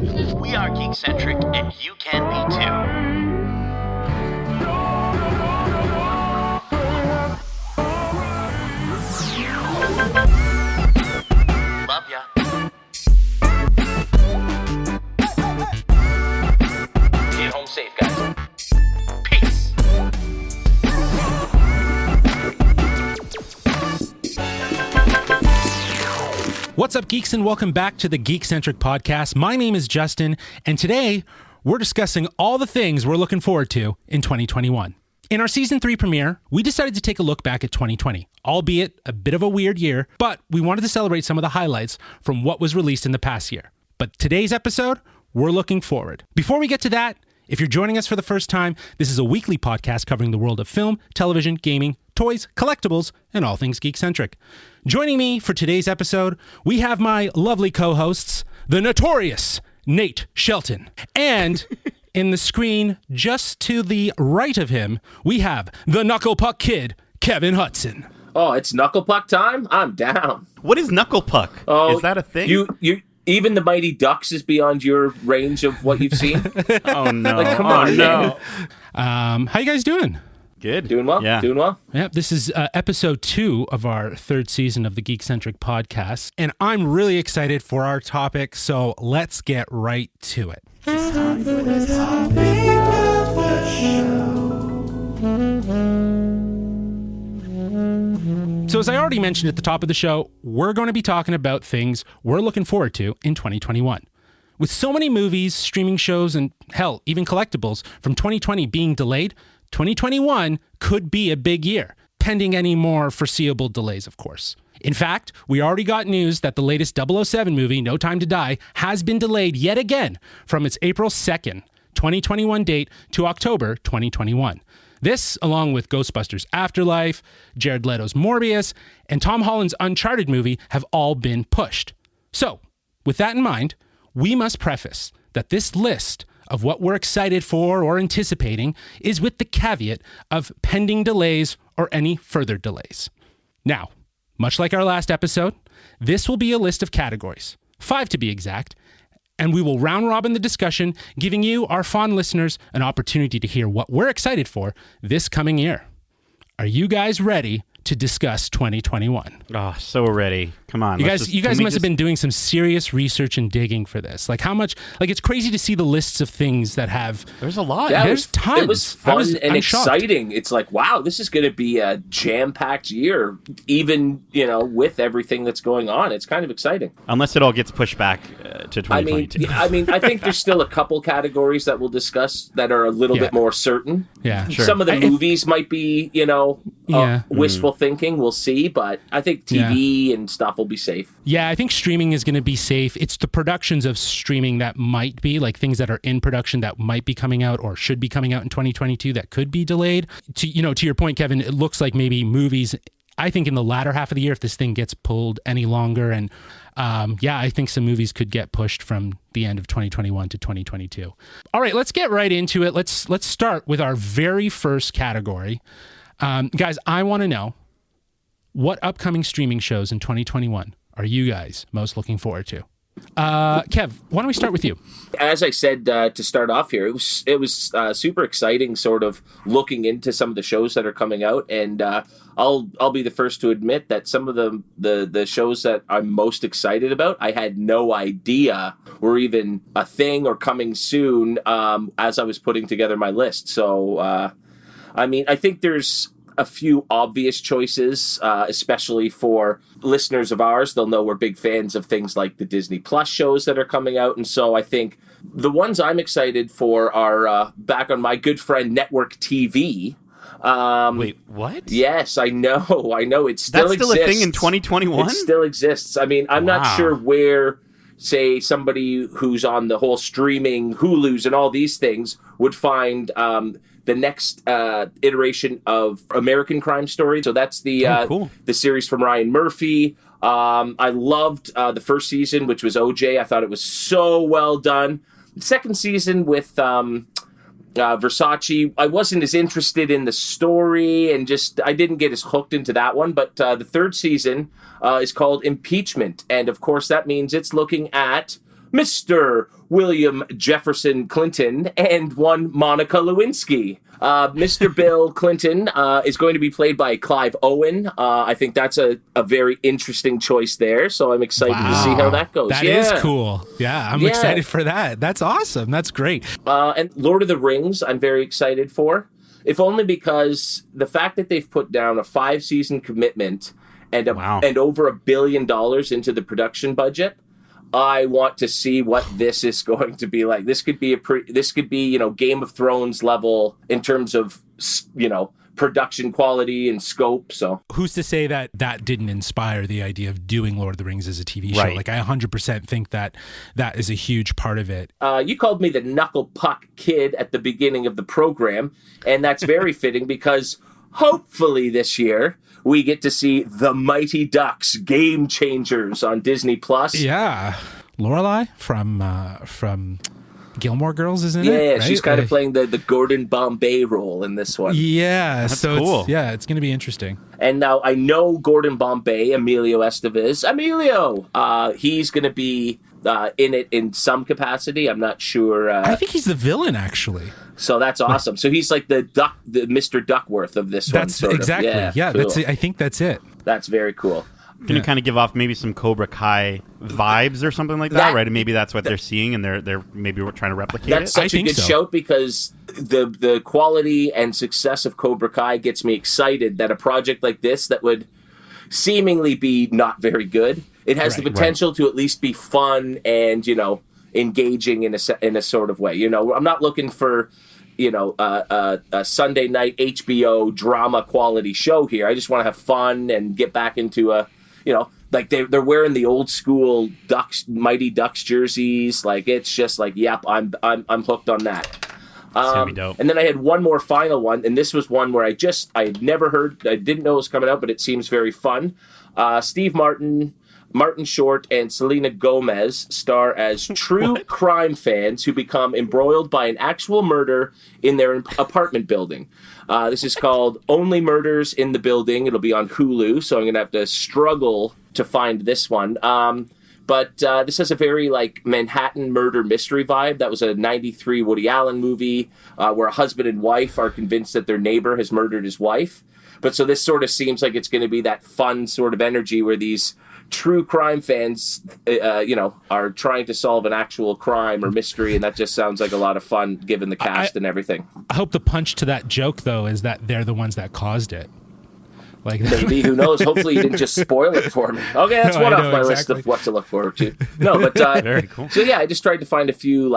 We are Geekcentric, and you can be too. Love ya. Get home safe, guys. Peace. What's up, geeks, and welcome back to the Geekcentric podcast. My name is Justin, and today we're discussing all the things we're looking forward to in 2021. In our Season 3 premiere, we decided to take a look back at 2020, albeit a bit of a weird year, but we wanted to celebrate some of the highlights from what was released in the past year. But today's episode, we're looking forward. Before we get to that, if you're joining us for the first time, this is a weekly podcast covering the world of film, television, gaming, toys, collectibles, and all things geek-centric. Joining me for today's episode, we have my lovely co-hosts, the notorious Nate Shelton. And in the screen just to the right of him, we have the Knuckle Puck Kid, Kevin Hudson. Oh, it's Knuckle Puck time? I'm down. What is Knuckle Puck? Oh, is that a thing? You even the Mighty Ducks is beyond your range of what you've seen. Oh no! Like, come on, no! How you guys doing? Good. Doing well? Yeah. Doing well? Yep, this is episode 2 of our third season of the Geekcentric podcast, and I'm really excited for our topic, so let's get right to it. So as I already mentioned at the top of the show, we're going to be talking about things we're looking forward to in 2021. With so many movies, streaming shows, and hell, even collectibles from 2020 being delayed, 2021 could be a big year, pending any more foreseeable delays, of course. In fact, we already got news that the latest 007 movie, No Time to Die, has been delayed yet again from its April 2nd, 2021 date to October 2021. This, along with Ghostbusters Afterlife, Jared Leto's Morbius, and Tom Holland's Uncharted movie have all been pushed. So, with that in mind, we must preface that this list of what we're excited for or anticipating is with the caveat of pending delays or any further delays. Now, much like our last episode, this will be a list of categories, 5 to be exact, and we will round robin the discussion, giving you, our fond listeners, an opportunity to hear what we're excited for this coming year. Are you guys ready to discuss 2021? Oh, so ready. Come on. You guys must have been doing some serious research and digging for this. Like how much, like it's crazy to see the lists of things that have. There's a lot. Yeah, There's tons. It was fun and I'm shocked. exciting. It's like, wow, this is going to be a jam-packed year, even, with everything that's going on. It's kind of exciting. Unless it all gets pushed back to 2022. I think there's still a couple categories that we'll discuss that are a little bit more certain. Yeah, sure. Some of the movies might be, wishful thinking. We'll see, but I think TV and stuff will be safe. Yeah, I think streaming is going to be safe. It's the productions of streaming that might be, like things that are in production that might be coming out or should be coming out in 2022 that could be delayed. To your point, Kevin, it looks like maybe movies, I think in the latter half of the year, if this thing gets pulled any longer. And I think some movies could get pushed from the end of 2021 to 2022. All right, let's get right into it. Let's start with our very first category. Guys, I want to know, what upcoming streaming shows in 2021 are you guys most looking forward to? Kev, why don't we start with you? As I said to start off here, it was super exciting, sort of looking into some of the shows that are coming out, and I'll be the first to admit that some of the shows that I'm most excited about, I had no idea were even a thing or coming soon as I was putting together my list. So, I think there's a few obvious choices, especially for listeners of ours. They'll know we're big fans of things like the Disney Plus shows that are coming out. And so I think the ones I'm excited for are back on my good friend Network TV. Wait, what? Yes, I know. It still That's still exists. a thing in 2021? It still exists. I'm not sure where, say, somebody who's on the whole streaming Hulu's and all these things would find the next iteration of American Crime Story. So that's the cool. the series from Ryan Murphy. I loved the first season, which was OJ. I thought it was so well done. The second season with Versace, I wasn't as interested in the story and I didn't get as hooked into that one. But the third season is called Impeachment. And of course, that means it's looking at Mr. William Jefferson Clinton and one Monica Lewinsky. Mr. Bill Clinton is going to be played by Clive Owen. I think that's a very interesting choice there, so I'm excited to see how that goes. That is cool. Yeah, I'm excited for that. That's awesome. That's great. And Lord of the Rings, I'm very excited for, if only because the fact that they've put down a 5-season commitment and over $1 billion into the production budget. I want to see what this is going to be like. This could be Game of Thrones level in terms of, production quality and scope. So who's to say that didn't inspire the idea of doing Lord of the Rings as a TV show? Right. Like, I 100% think that is a huge part of it. You called me the knuckle puck kid at the beginning of the program, and that's very fitting because hopefully this year we get to see The Mighty Ducks Game Changers on Disney Plus. Yeah. Lorelai from Gilmore Girls, isn't it? Yeah, right? she's kind of playing the Gordon Bombay role in this one. Yeah, that's so cool. It's going to be interesting. And now I know Gordon Bombay, Emilio Estevez. He's going to be in it in some capacity. I'm not sure. I think he's the villain, actually. So that's awesome. So he's like the Mr. Duckworth of this one. That's exactly. Yeah, cool. I think that's it. That's very cool. Can you kind of give off maybe some Cobra Kai vibes or something like that, right? And maybe that's what they're seeing, and they're maybe trying to replicate That's it. such a good shout because the quality and success of Cobra Kai gets me excited that a project like this that would seemingly be not very good, it has the potential to at least be fun and engaging in a sort of way. I'm not looking for a Sunday night HBO drama quality show here. I just want to have fun and get back into like they're wearing the old school Mighty Ducks jerseys. Like, it's just like, yep, I'm hooked on that. It's gonna be dope. And then I had one more final one, and this was one where I had never heard, I didn't know it was coming out, but it seems very fun. Steve Martin Short, and Selena Gomez star as true crime fans who become embroiled by an actual murder in their apartment building. This is called Only Murders in the Building. It'll be on Hulu, so I'm going to have to struggle to find this one. But this has a very Manhattan murder mystery vibe. That was a 93 Woody Allen movie where a husband and wife are convinced that their neighbor has murdered his wife. But so this sort of seems like it's going to be that fun sort of energy where these true crime fans, are trying to solve an actual crime or mystery, and that just sounds like a lot of fun given the cast and everything. I hope the punch to that joke, though, is that they're the ones that caused it. Maybe, who knows? Hopefully you didn't just spoil it for me. Okay, that's one off my list of what to look forward to. No, but very cool. So yeah, I just tried to find a few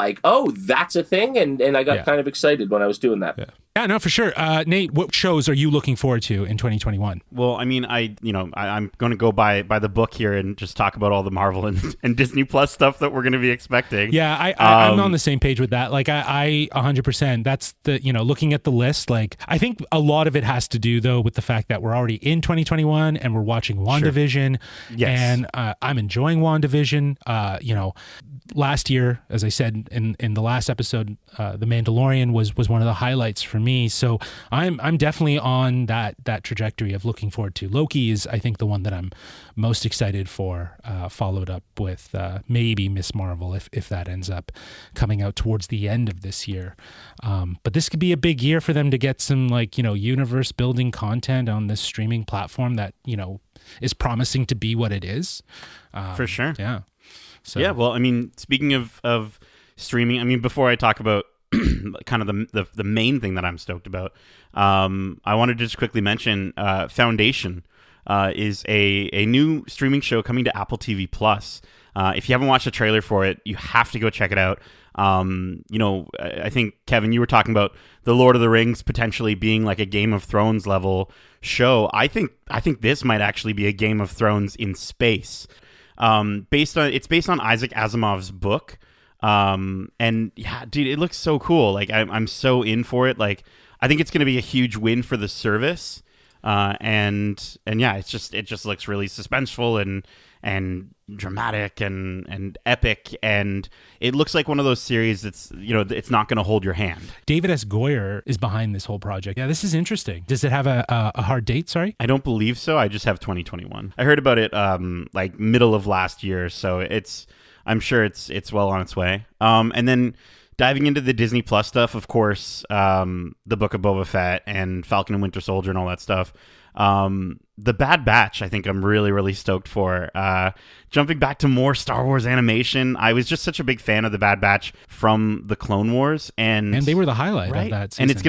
that's a thing, and I got kind of excited when I was doing that. Yeah, no, for sure. Nate, what shows are you looking forward to in 2021? Well, I mean, I'm going to go by the book here and just talk about all the Marvel and Disney Plus stuff that we're going to be expecting. Yeah, I'm on the same page with that. I 100%. That's the looking at the list. I think a lot of it has to do though with the fact that we're already in 2021 and we're watching WandaVision. Sure. Yes. And I'm enjoying WandaVision. Last year, as I said in the last episode, The Mandalorian was one of the highlights for me. So I'm definitely on that trajectory of looking forward to. Loki is, I think, the one that I'm most excited for, followed up with maybe Miss Marvel if that ends up coming out towards the end of this year. But this could be a big year for them to get some universe building content on this streaming platform that is promising to be what it is. For sure. Yeah. So. Yeah, well, I mean, speaking of streaming, I mean, before I talk about kind of the main thing that I'm stoked about, I wanted to just quickly mention Foundation is a new streaming show coming to Apple TV Plus. If you haven't watched the trailer for it, you have to go check it out. I think, Kevin, you were talking about the Lord of the Rings potentially being like a Game of Thrones level show. I think this might actually be a Game of Thrones in space. Based on Isaac Asimov's book. And yeah, dude, it looks so cool. I'm so in for it. I think it's going to be a huge win for the service. And yeah, it just looks really suspenseful and dramatic and epic, and it looks like one of those series that's it's not going to hold your hand. David S. Goyer is behind this whole project. Yeah, this is interesting. Does it have a hard date? Sorry, I don't believe so. I just have 2021. I heard about it middle of last year, so it's I'm sure it's well on its way. And then diving into the Disney Plus stuff, of course, the Book of Boba Fett and Falcon and Winter Soldier and all that stuff. The Bad Batch, I think I'm really, really stoked for. Jumping back to more Star Wars animation, I was just such a big fan of the Bad Batch from the Clone Wars, and they were the highlight of that season. And it's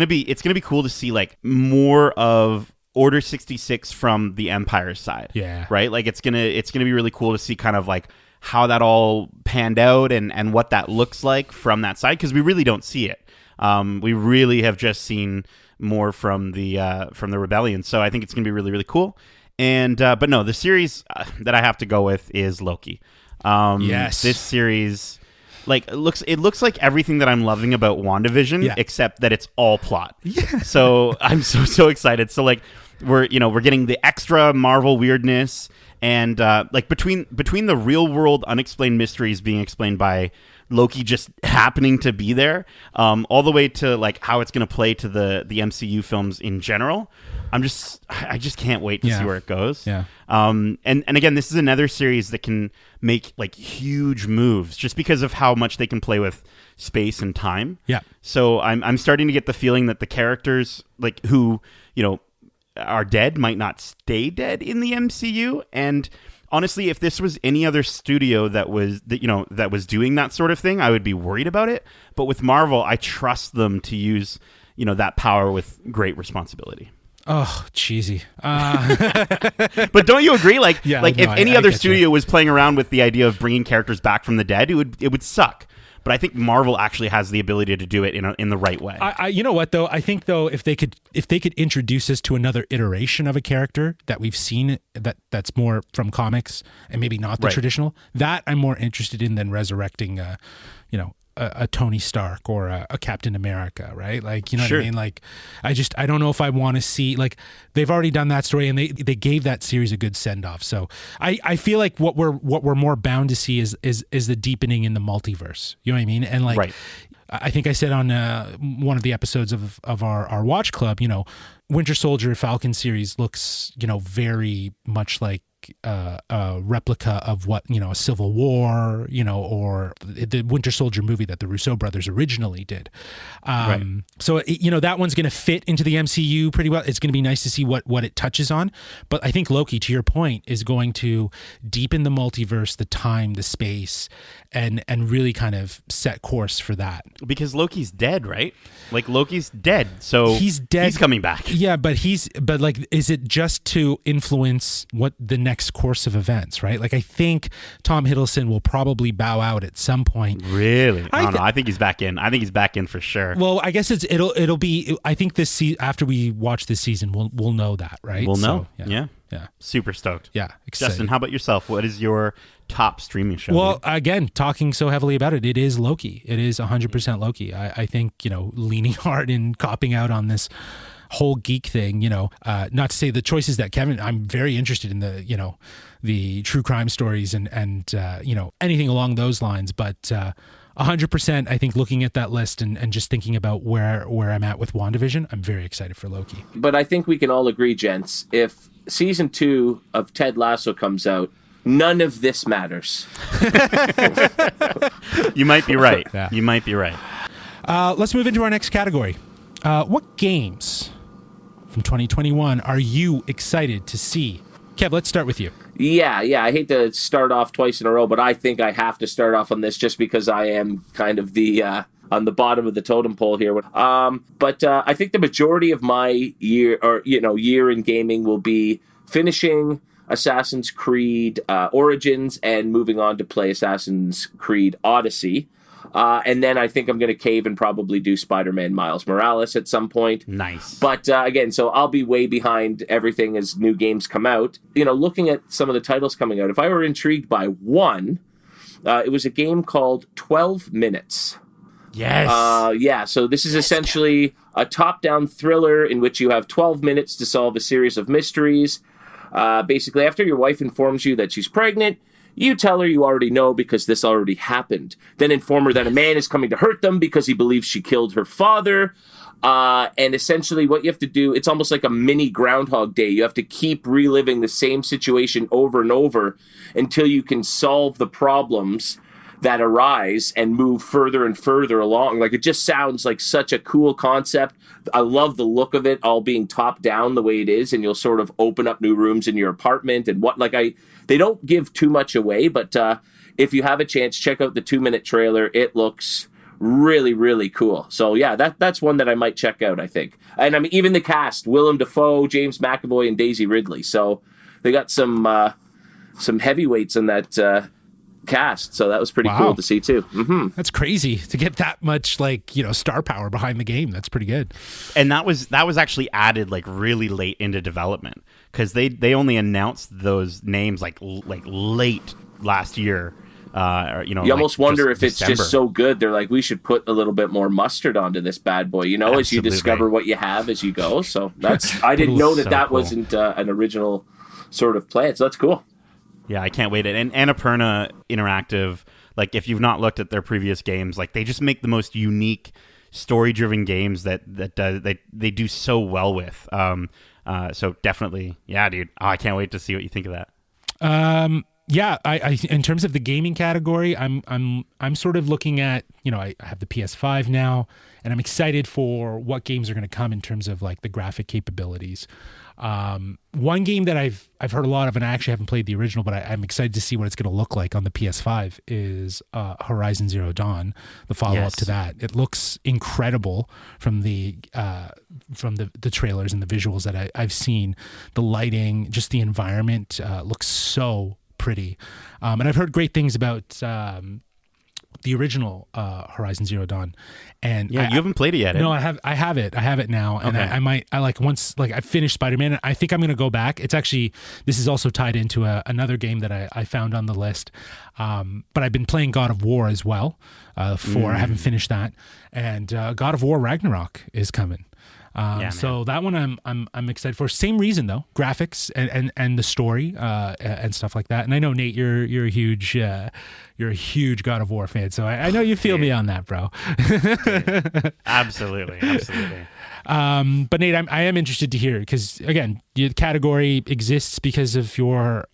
gonna be cool to see like more of Order 66 from the Empire side. Yeah. Right? Like it's gonna be really cool to see kind of like how that all panned out and what that looks like from that side, because we really don't see it. We really have just seen more from the Rebellion. So I think it's gonna be really, really cool. And but no, the series that I have to go with is Loki. Yes. This series, like, it looks like everything that I'm loving about WandaVision, except that it's all plot. Yeah. So I'm so excited. So like we're getting the extra Marvel weirdness, and like between the real world unexplained mysteries being explained by Loki just happening to be there, all the way to like how it's going to play to the MCU films in general. I just can't wait to see where it goes. Yeah. And again, this is another series that can make like huge moves just because of how much they can play with space and time. Yeah. So I'm starting to get the feeling that the characters like who, are dead might not stay dead in the MCU. And honestly, if this was any other studio that was doing that sort of thing, I would be worried about it. But with Marvel, I trust them to use, that power with great responsibility. Oh, cheesy. But don't you agree? Like, if any other studio was playing around with the idea of bringing characters back from the dead, it would suck. But I think Marvel actually has the ability to do it in the right way. You know what though? I think though if they could introduce us to another iteration of a character that we've seen that's more from comics and maybe not the traditional, that I'm more interested in than resurrecting a Tony Stark or a Captain America, right? Like, you know what I mean? Like, I don't know if I want to see, like, they've already done that story and they gave that series a good send off. So I feel like what we're more bound to see is the deepening in the multiverse. You know what I mean? And like, I think I said on one of the episodes of our Watch Club, Winter Soldier Falcon series looks, very much like a replica of what a Civil War, or the Winter Soldier movie that the Russo brothers originally did. So that one's going to fit into the MCU pretty well. It's going to be nice to see what it touches on. But I think Loki, to your point, is going to deepen the multiverse, the time, the space, and really kind of set course for that. Because Loki's dead, right? Like, Loki's dead, so he's dead. He's coming back. Yeah, but like, is it just to influence what the next course of events, right? Like, I think Tom Hiddleston will probably bow out at some point. Really? I don't know. I think he's back in. I think he's back in for sure. Well, I guess it'll be. I think after we watch this season, we'll know that, right? We'll know. So, yeah. Super stoked. Yeah. Excited. Justin, how about yourself? What is your top streaming show? Well, again, talking so heavily about it, it is Loki. It is 100% Loki. I think, leaning hard and copping out on this whole geek thing, not to say the choices that Kevin, I'm very interested in the true crime stories and anything along those lines, but 100%, I think looking at that list and just thinking about where I'm at with WandaVision, I'm very excited for Loki. But I think we can all agree, gents, if season 2 of Ted Lasso comes out, none of this matters. You might be right. Yeah. You might be right. Let's move into our next category. What games from 2021 are you excited to see? Kev, let's start with you. Yeah. I hate to start off twice in a row, but I think I have to start off on this just because I am kind of the on the bottom of the totem pole here. But I think the majority of my year in gaming will be finishing Assassin's Creed Origins and moving on to play Assassin's Creed Odyssey. And then I think I'm going to cave and probably do Spider-Man Miles Morales at some point. Nice. But again, so I'll be way behind everything as new games come out. Looking at some of the titles coming out, if I were intrigued by one, it was a game called 12 Minutes. Yes. So this is essentially a top-down thriller in which you have 12 minutes to solve a series of mysteries. Basically, after your wife informs you that she's pregnant, you tell her you already know because this already happened. Then inform her that a man is coming to hurt them because he believes she killed her father. And essentially what you have to do, it's almost like a mini Groundhog Day. You have to keep reliving the same situation over and over until you can solve the problems that arise and move further and further along. Like, it just sounds like such a cool concept. I love the look of it all being top down the way it is, and you'll sort of open up new rooms in your apartment and they don't give too much away, but if you have a chance, check out the 2-minute trailer. It looks really, really cool. So yeah, that's one that I might check out, I think. And I mean, even the cast, Willem Dafoe, James McAvoy, and Daisy Ridley. So they got some heavyweights in that cast. So that was pretty cool to see too. Mm-hmm. That's crazy to get that much star power behind the game. That's pretty good. And that was actually added like really late into development, because they only announced those names like late last year. You almost wonder if December. It's just so good. They're like, we should put a little bit more mustard onto this bad boy, Absolutely. As you discover what you have as you go. So I didn't know that cool. wasn't an original sort of plan. So that's cool. Yeah, I can't wait. And Annapurna Interactive, like, if you've not looked at their previous games, like, they just make the most unique story-driven games that they do so well with. So definitely, yeah, dude. Oh, I can't wait to see what you think of that. Yeah, I in terms of the gaming category, I'm sort of looking at, I have the PS5 now, and I'm excited for what games are going to come in terms of like the graphic capabilities. One game that I've heard a lot of, and I actually haven't played the original, but I'm excited to see what it's going to look like on the PS5 is Horizon Zero Dawn, the follow-up to that. It looks incredible from the trailers and the visuals that I've seen. The lighting, just the environment looks so pretty. And I've heard great things about the original Horizon Zero Dawn. And you haven't played it yet. No, I have it now. And okay. I finished Spider-Man, and I think I'm going to go back. It's actually, this is also tied into another game that I found on the list. But I've been playing God of War as well. I haven't finished that. And God of War Ragnarok is coming. So that one I'm excited for. Same reason though, graphics and the story and stuff like that. And I know, Nate, you're a huge God of War fan, so I know you feel me on that, bro. Absolutely. But Nate, I am interested to hear, because again, the category exists because of your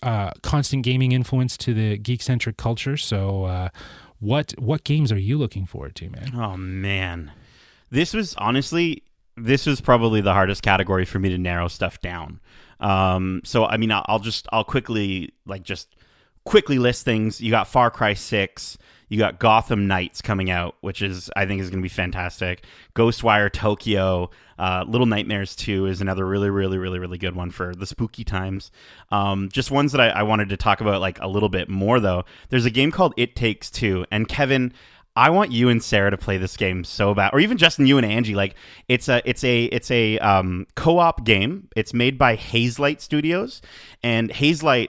constant gaming influence to the Geekcentric culture. So what games are you looking forward to, man? Oh man, this was probably the hardest category for me to narrow stuff down. So I mean, I'll quickly list things. You got Far Cry 6, you got Gotham Knights coming out, which I think is going to be fantastic. Ghostwire Tokyo, Little Nightmares 2 is another really, really, really, really good one for the spooky times. Just ones that I wanted to talk about like a little bit more though. There's a game called It Takes Two, and Kevin, I want you and Sarah to play this game so bad, or even Justin, you and Angie. Like, it's a co-op game. It's made by Hazelight Studios, and Hazelight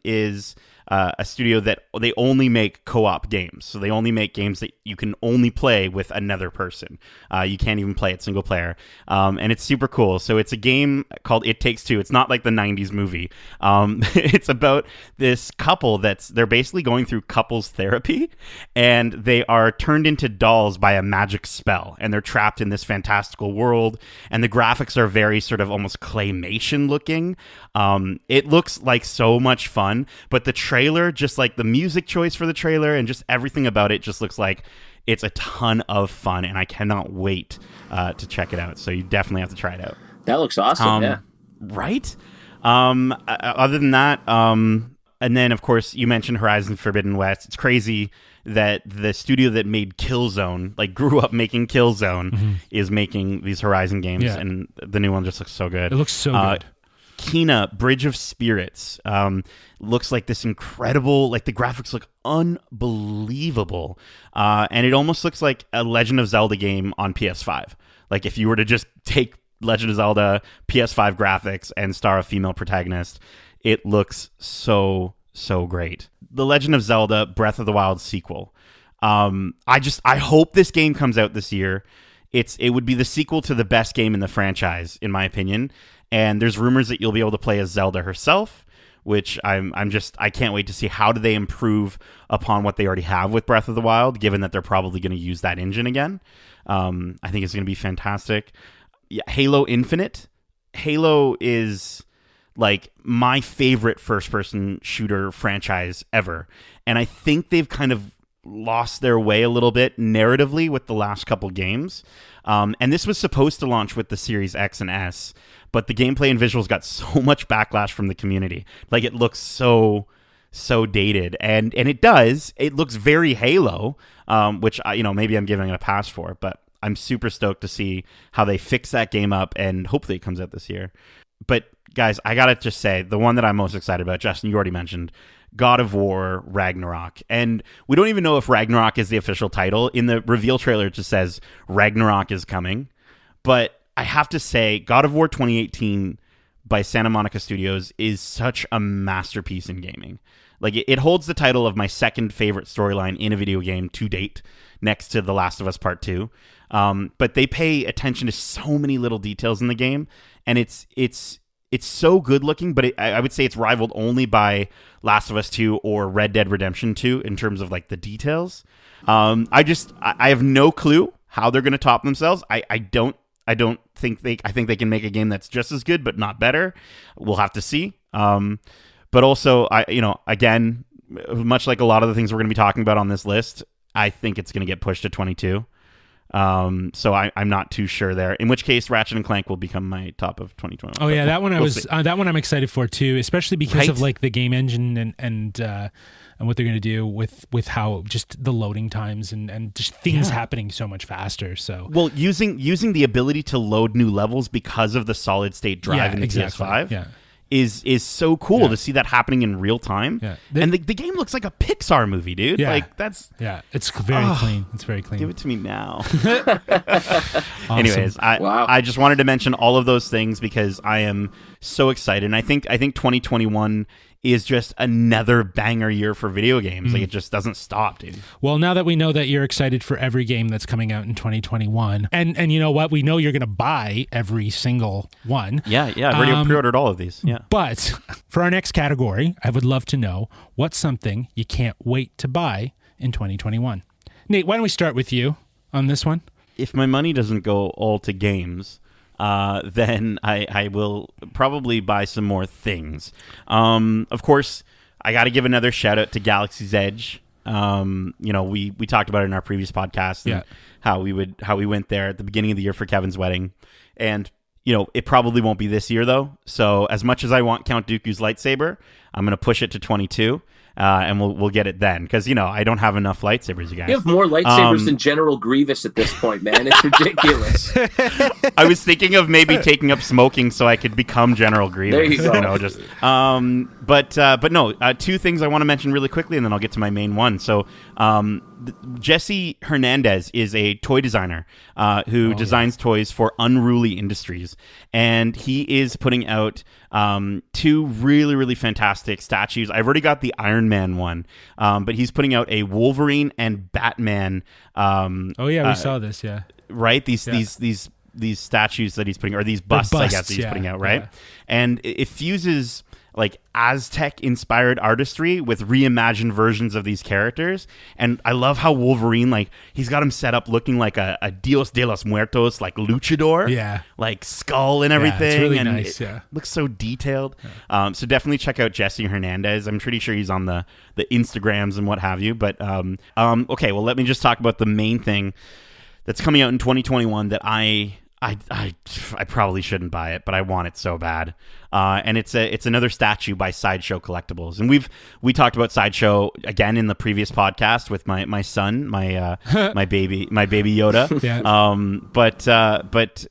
is a studio that they only make co-op games. So they only make games that you can only play with another person. You can't even play it single player. And it's super cool. So it's a game called It Takes Two. It's not like the 90s movie. It's about this couple they're basically going through couples therapy, and they are turned into dolls by a magic spell, and they're trapped in this fantastical world, and the graphics are very sort of almost claymation looking. It looks like so much fun, but the trailer, just like the music choice for the trailer and just everything about it, just looks like it's a ton of fun, and I cannot wait to check it out. So you definitely have to try it out. That looks awesome. Yeah. Right? Other than that, and then of course you mentioned Horizon Forbidden West. It's crazy that the studio that made Killzone, like grew up making Killzone, is making these Horizon games, and the new one just looks so good. It looks so good. Kena, Bridge of Spirits, looks like this incredible, like the graphics look unbelievable. And it almost looks like a Legend of Zelda game on PS5. Like if you were to just take Legend of Zelda PS5 graphics and star a female protagonist, it looks so great. The Legend of Zelda Breath of the Wild sequel. I hope this game comes out this year. It would be the sequel to the best game in the franchise, in my opinion. And there's rumors that you'll be able to play as Zelda herself, which I can't wait to see. How do they improve upon what they already have with Breath of the Wild, given that they're probably going to use that engine again. I think it's going to be fantastic. Yeah, Halo Infinite. Halo is like my favorite first-person shooter franchise ever. And I think they've kind of lost their way a little bit narratively with the last couple games. And this was supposed to launch with the Series X and S, but the gameplay and visuals got so much backlash from the community. Like, it looks so dated, and it does. It looks very Halo, which maybe I'm giving it a pass for, but I'm super stoked to see how they fix that game up, and hopefully it comes out this year. But guys, I gotta just say, the one that I'm most excited about, Justin, you already mentioned, God of War Ragnarok. And we don't even know if Ragnarok is the official title. In the reveal trailer, it just says Ragnarok is coming. But I have to say, God of War 2018 by Santa Monica Studios is such a masterpiece in gaming. Like, it holds the title of my second favorite storyline in a video game to date, next to The Last of Us Part 2. But they pay attention to so many little details in the game, and it's so good looking, but I would say it's rivaled only by Last of Us 2 or Red Dead Redemption 2 in terms of like the details. I have no clue how they're going to top themselves. I think they can make a game that's just as good but not better. We'll have to see. But also, again, much like a lot of the things we're going to be talking about on this list, I think it's going to get pushed to 22. So I'm not too sure there. In which case, Ratchet and Clank will become my top of 2021. Oh yeah, that one that one I'm excited for too, especially because of like the game engine and what they're going to do with how just the loading times and just things happening so much faster. So using the ability to load new levels because of the solid state drive in the PS5. Yeah. Is so cool to see that happening in real time. Yeah. And the game looks like a Pixar movie, dude. Yeah. Like, that's... Yeah, it's very clean. It's very clean. Give it to me now. Awesome. Anyways, I just wanted to mention all of those things because I am so excited. And I think 2021 is just another banger year for video games. Like, it just doesn't stop, dude. Well, now that we know that you're excited for every game that's coming out in 2021, and you know what? We know you're going to buy every single one. Yeah, I've already pre-ordered all of these. Yeah. But for our next category, I would love to know what's something you can't wait to buy in 2021. Nate, why don't we start with you on this one? If my money doesn't go all to games, then I will probably buy some more things. Of course, I got to give another shout out to Galaxy's Edge. We talked about it in our previous podcast and how we went there at the beginning of the year for Kevin's wedding, and it probably won't be this year though. So as much as I want Count Dooku's lightsaber, I'm gonna push it to 22. And we'll get it then, because I don't have enough lightsabers, you guys. You have more lightsabers than General Grievous at this point, man. It's ridiculous. I was thinking of maybe taking up smoking so I could become General Grievous. There you go. But no. Two things I want to mention really quickly, and then I'll get to my main one. So, Jesse Hernandez is a toy designer who designs toys for Unruly Industries, and he is putting out two really, really fantastic statues. I've already got the Iron Man one, but he's putting out a Wolverine and Batman. We saw this, right? These statues that he's putting, or these busts, I guess, that he's putting out, right? Yeah. And it fuses like Aztec-inspired artistry with reimagined versions of these characters. And I love how Wolverine, like, he's got him set up looking like a Dios de los Muertos, like luchador. Yeah. Like skull and everything. Yeah, it's really and nice, it looks so detailed. Yeah. So definitely check out Jesse Hernandez. I'm pretty sure he's on the Instagrams and what have you. But, okay, well, let me just talk about the main thing that's coming out in 2021 that I probably shouldn't buy it, but I want it so bad. And it's another statue by Sideshow Collectibles. And we talked about Sideshow again in the previous podcast with my son, my baby Yoda. Yeah. But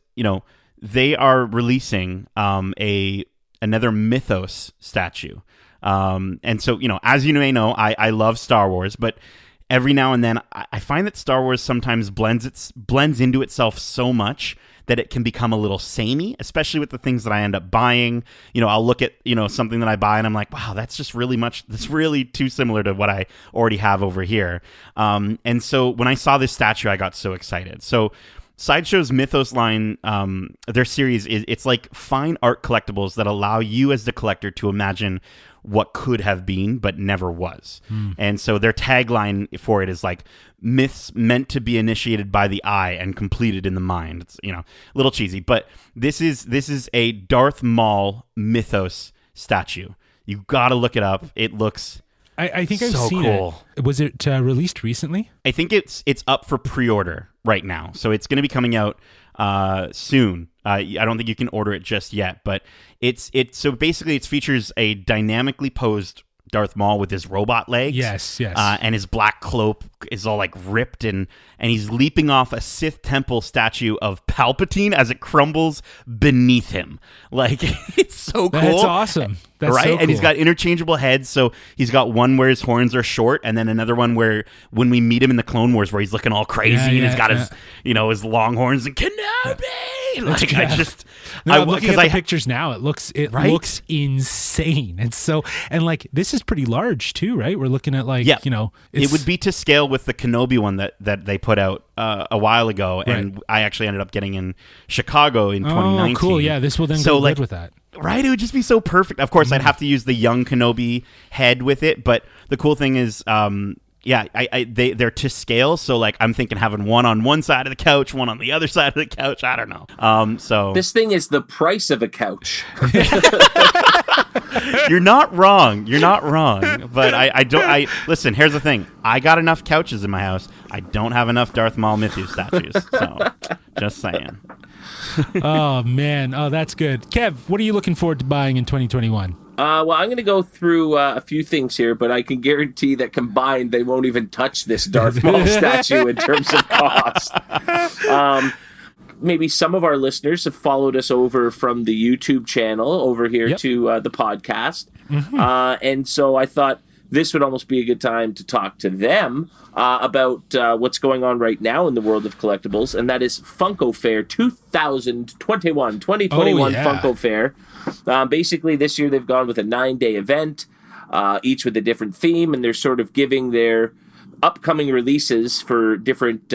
they are releasing another Mythos statue. And so, as you may know, I love Star Wars, but every now and then I find that Star Wars sometimes blends into itself so much that it can become a little samey, especially with the things that I end up buying. I'll look at, something that I buy and I'm like, wow, that's really too similar to what I already have over here. And so when I saw this statue, I got so excited. So Sideshow's Mythos line, their series, it's like fine art collectibles that allow you as the collector to imagine what could have been but never was. And so their tagline for it is like, myths meant to be initiated by the eye and completed in the mind. It's a little cheesy, but this is a Darth Maul Mythos statue. You gotta look it up. It looks I think I've So seen cool. it. Was it released recently? I think it's up for pre-order right now, so it's going to be coming out soon. I don't think you can order it just yet, but it's so basically it features a dynamically posed Darth Maul with his robot legs. Yes. And his black cloak is all like ripped, and he's leaping off a Sith temple statue of Palpatine as it crumbles beneath him. Like, it's so cool. That's awesome. That's right? so cool. And he's got interchangeable heads. So he's got one where his horns are short, and then another one where when we meet him in the Clone Wars, where he's looking all crazy and he's got his, his long horns and Kenobi. Like, I'm looking at the pictures now. It looks insane. And so, and like, this is pretty large too, right? We're looking at like, it would be to scale with the Kenobi one that they put out a while ago, and I actually ended up getting in Chicago in 2019. Oh, cool. Yeah, this will then go good with that. Right, it would just be so perfect. Of course, I'd have to use the young Kenobi head with it, but the cool thing is, they're to scale. So, like, I'm thinking having one on one side of the couch, one on the other side of the couch. I don't know. So This thing is the price of a couch. You're not wrong. But I don't. Listen. Here's the thing. I got enough couches in my house. I don't have enough Darth Maul Mythu statues. So, just saying. Oh man, that's good. Kev, what are you looking forward to buying in 2021? Well, I'm going to go through a few things here, but I can guarantee that combined, they won't even touch this Darth Maul statue in terms of cost. Maybe some of our listeners have followed us over from the YouTube channel over here to the podcast. And so I thought this would almost be a good time to talk to them about what's going on right now in the world of collectibles, and that is Funko Fair 2021 Funko Fair. Basically, this year they've gone with a 9-day event, each with a different theme, and they're sort of giving their upcoming releases for different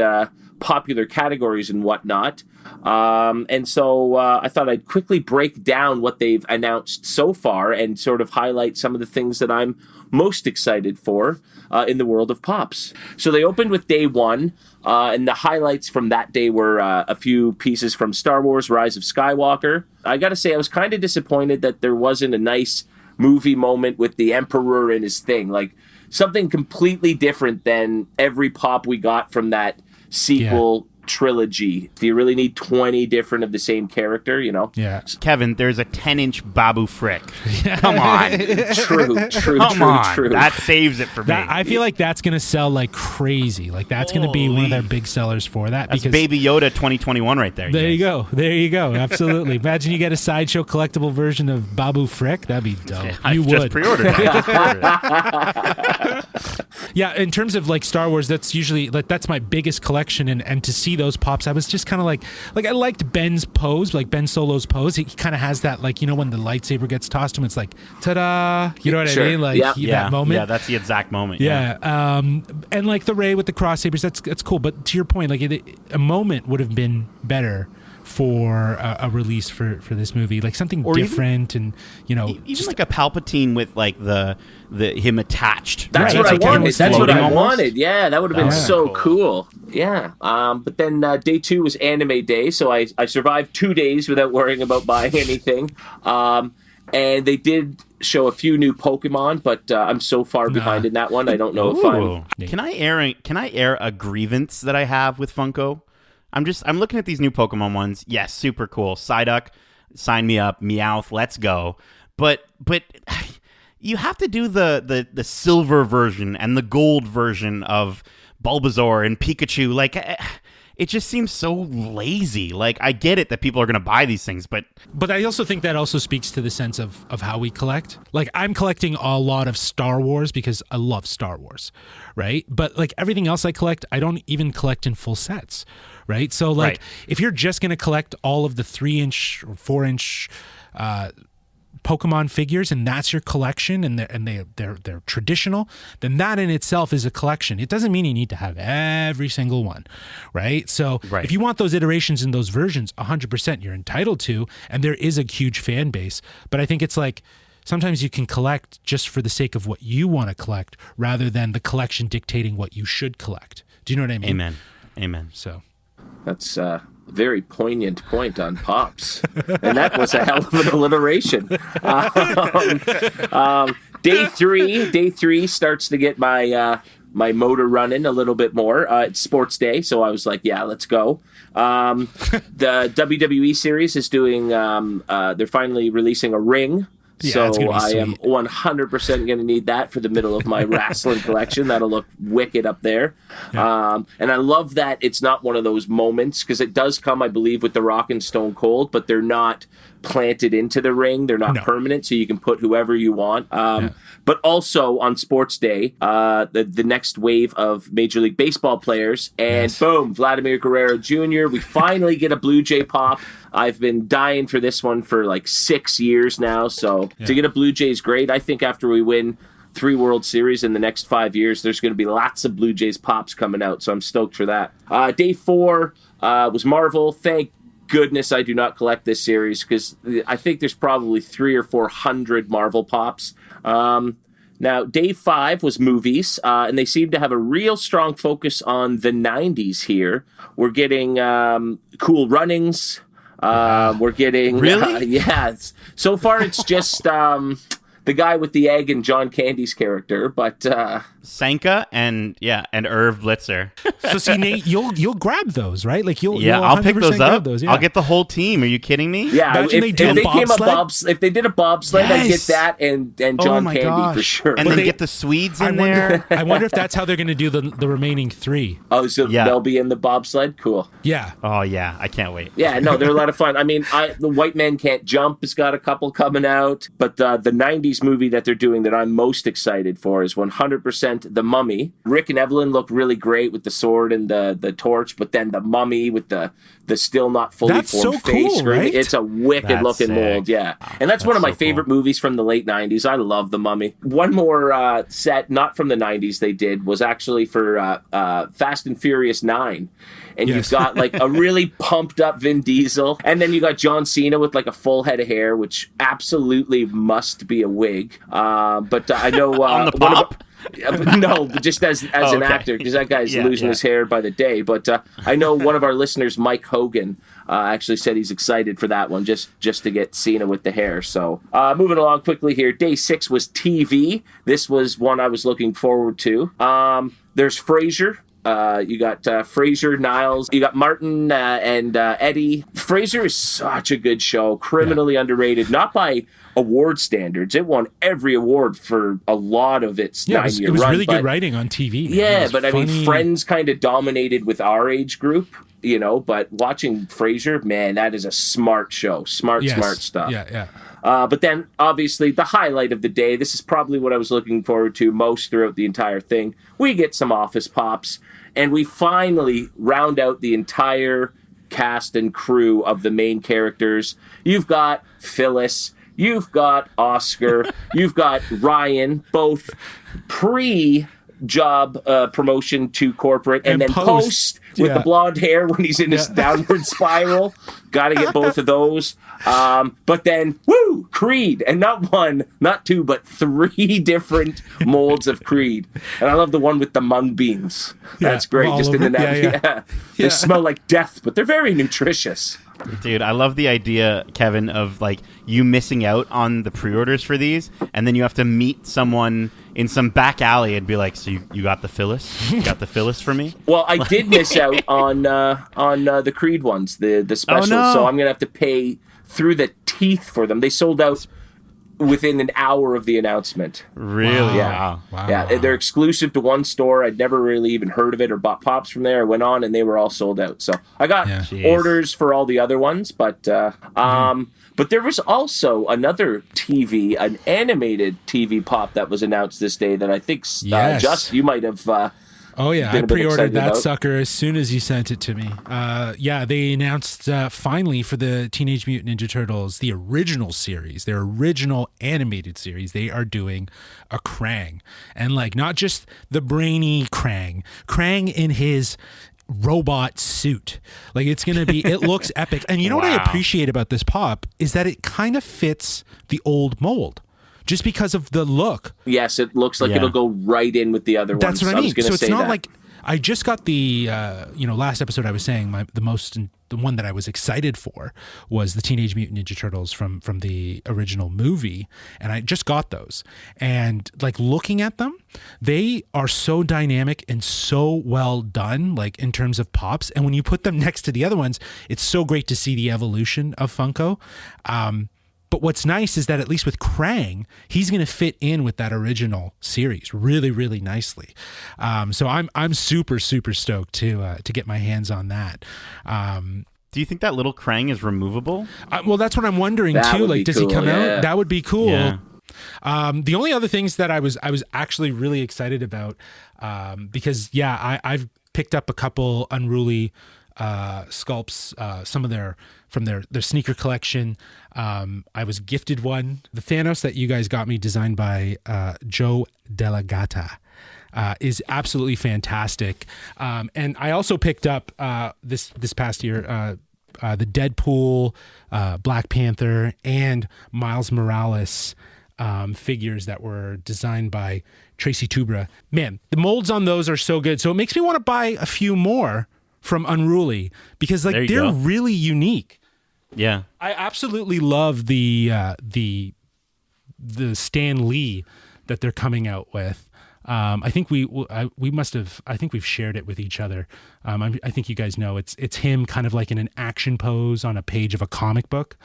popular categories and whatnot. And so I thought I'd quickly break down what they've announced so far and sort of highlight some of the things that I'm most excited for in the world of Pops. So they opened with day one, and the highlights from that day were a few pieces from Star Wars Rise of Skywalker. I gotta say, I was kind of disappointed that there wasn't a nice movie moment with the Emperor and his thing. Like, something completely different than every Pop we got from that sequel trilogy. Do you really need 20 different of the same character, Yeah. Kevin, there's a 10-inch Babu Frick. Come on. True. That saves it for me. I feel like that's going to sell like crazy. Like, that's going to be one of their big sellers for that. That's Baby Yoda 2021 right there. There you go. Absolutely. Imagine you get a Sideshow collectible version of Babu Frick. That'd be dope. I just pre-ordered it. Yeah, in terms of like Star Wars, that's usually like that's my biggest collection, and to see those Pops, I was just kind of like I liked Ben's pose, like Ben Solo's pose. He kind of has that, like, when the lightsaber gets tossed to him, it's like ta-da, you know what I mean? Like that moment. Yeah, that's the exact moment. Yeah. And like the Rey with the cross sabers, that's cool. But to your point, like a moment would have been better for a release for this movie, like something different, even just like a Palpatine with like the him attached. That's what I wanted. That's what I wanted. Yeah, that would have been so cool. Yeah. But then day 2 was Anime Day, so I survived 2 days without worrying about buying anything. And they did show a few new Pokemon, but I'm so far behind in that one. I don't know if I'm. Can I air a grievance that I have with Funko? I'm looking at these new Pokemon ones. Yes, super cool. Psyduck, sign me up. Meowth, let's go. But you have to do the silver version and the gold version of Bulbasaur and Pikachu. Like, it just seems so lazy. Like, I get it that people are going to buy these things, but I also think that also speaks to the sense of how we collect. Like, I'm collecting a lot of Star Wars because I love Star Wars, right? But like everything else I collect, I don't even collect in full sets, right? So like, if you're just going to collect all of the 3-inch or 4-inch Pokemon figures, and that's your collection, and they're traditional, then that in itself is a collection. It doesn't mean you need to have every single one, right? So if you want those iterations and those versions, 100% you're entitled to, and there is a huge fan base. But I think it's like, sometimes you can collect just for the sake of what you want to collect, rather than the collection dictating what you should collect. Do you know what I mean? Amen. So that's very poignant point on Pops, and that was a hell of an alliteration. Day three starts to get my my motor running a little bit more. It's sports day, so I was like, yeah, let's go. The WWE series is doing. They're finally releasing a ring. Yeah, so I am sweet. 100% going to need that for the middle of my wrestling collection. That'll look wicked up there. Yeah. And I love that it's not one of those moments, because it does come, I believe, with The Rock and Stone Cold, but they're not planted into the ring. They're not permanent, so you can put whoever you want. But also on Sports Day, the next wave of Major League Baseball players, and boom, Vladimir Guerrero Jr. We finally get a Blue Jay pop. I've been dying for this one for like 6 years now, so to get a Blue Jay is great. I think after we win 3 World Series in the next 5 years, there's going to be lots of Blue Jays pops coming out, so I'm stoked for that. Day 4 was Marvel. Thank goodness I do not collect this series, because I think there's probably 300 or 400 Marvel pops. Now, day 5 was movies, and they seem to have a real strong focus on the 90s here. We're getting Cool Runnings. We're getting... Really? So far, it's just the guy with the egg and John Candy's character, but... Sanka and Irv Blitzer. So see, Nate, you'll grab those, right? Like you'll I'll pick 100% those grab up. those, yeah. I'll get the whole team. Are you kidding me? Yeah, Imagine if they they do a came bobsled. if they did a bobsled, I'd get Yes. that and John my Candy gosh. for sure. And then get the Swedes in there. I wonder if that's how they're going to do the remaining 3. Oh, so Yeah. they'll be in the bobsled? Cool. Yeah. Oh yeah, I can't wait. Yeah, no, they're a lot of fun. I mean, The White Man Can't Jump has got a couple coming out, but the 90s movie that they're doing that I'm most excited for is 100% The Mummy. Rick and Evelyn look really great with the sword and the torch, but then The Mummy with the still not fully That's formed so face. cool, right? It's a wicked That's looking sick. mold, yeah. And that's one of my so cool. favorite movies from the late 90s. I love The Mummy. One more set, not from the 90s they did, was actually for Fast and Furious 9. And Yes. you've got like a really pumped up Vin Diesel. And then you got John Cena with like a full head of hair, which absolutely must be a wig. But I know... On the one of pop? no, but just as an okay. actor, because that guy's Yeah, losing yeah. his hair by the day. But I know one of our listeners, Mike Hogan, actually said he's excited for that one, just to get Cena with the hair. So moving along quickly here, day 6 was TV. This was one I was looking forward to. There's Frasier. You got Frasier, Niles. You got Martin and Eddie. Frasier is such a good show. Criminally underrated, not by award standards. It won every award for a lot of its 9-year it was run. really but, good writing on TV. Man. It yeah, was but I mean, funny. Friends kind of dominated with our age group, but watching Frasier, man, that is a smart show. Smart stuff. Yeah. But then, obviously, the highlight of the day, this is probably what I was looking forward to most throughout the entire thing. We get some Office pops, and we finally round out the entire cast and crew of the main characters. You've got Phyllis, you've got Oscar, you've got Ryan, both pre-job promotion to corporate, and then post with the blonde hair when he's in his downward spiral. Got to get both of those. But then, Creed. And not 1, not 2, but 3 different molds of Creed. And I love the one with the mung beans. That's great. Just in the neck. They smell like death, but they're very nutritious. Dude, I love the idea, Kevin, of like you missing out on the pre-orders for these, and then you have to meet someone in some back alley and be like, "So you got the Phyllis? You got the Phyllis for me?" Well, I did miss out on the Creed ones, the specials. Oh, no. So I'm gonna have to pay through the teeth for them. They sold out within an hour of the announcement. Really? Yeah. Wow. Yeah, they're exclusive to one store. I'd never really even heard of it or bought pops from there. I went on and they were all sold out. So I got orders for all the other ones, but but there was also another an animated TV pop that was announced this day that I think Just you might have Oh, yeah. been I a bit pre-ordered excited that about. sucker as soon as you sent it to me. They announced finally for the Teenage Mutant Ninja Turtles, the original series, their original animated series, they are doing a Krang. And like not just the brainy Krang in his robot suit. Like it's going to be, it looks epic. And you know what I appreciate about this pop is that it kind of fits the old mold. Just because of the look. Yes, it looks like it'll go right in with the other ones. That's what I mean. So it's not like I just got the last episode I was saying the one that I was excited for was the Teenage Mutant Ninja Turtles from the original movie, and I just got those. And like looking at them, they are so dynamic and so well done, like in terms of pops. And when you put them next to the other ones, it's so great to see the evolution of Funko. But what's nice is that at least with Krang, he's going to fit in with that original series really, really nicely. So I'm super, super stoked to get my hands on that. Do you think that little Krang is removable? Well, that's what I'm wondering too. Like, does he come out? That would be cool. Yeah. The only other things that I was actually really excited about, because I've picked up a couple Unruly sculpts, some of from their sneaker collection. I was gifted one. The Thanos that you guys got me, designed by Joe Della Gata, is absolutely fantastic. And I also picked up this past year the Deadpool, Black Panther, and Miles Morales figures that were designed by Tracy Tubra. Man, the molds on those are so good. So it makes me want to buy a few more from Unruly, because like they're really unique. Yeah, I absolutely love the Stan Lee that they're coming out with. I think we must have. I think we've shared it with each other. I think you guys know it's him kind of like in an action pose on a page of a comic book.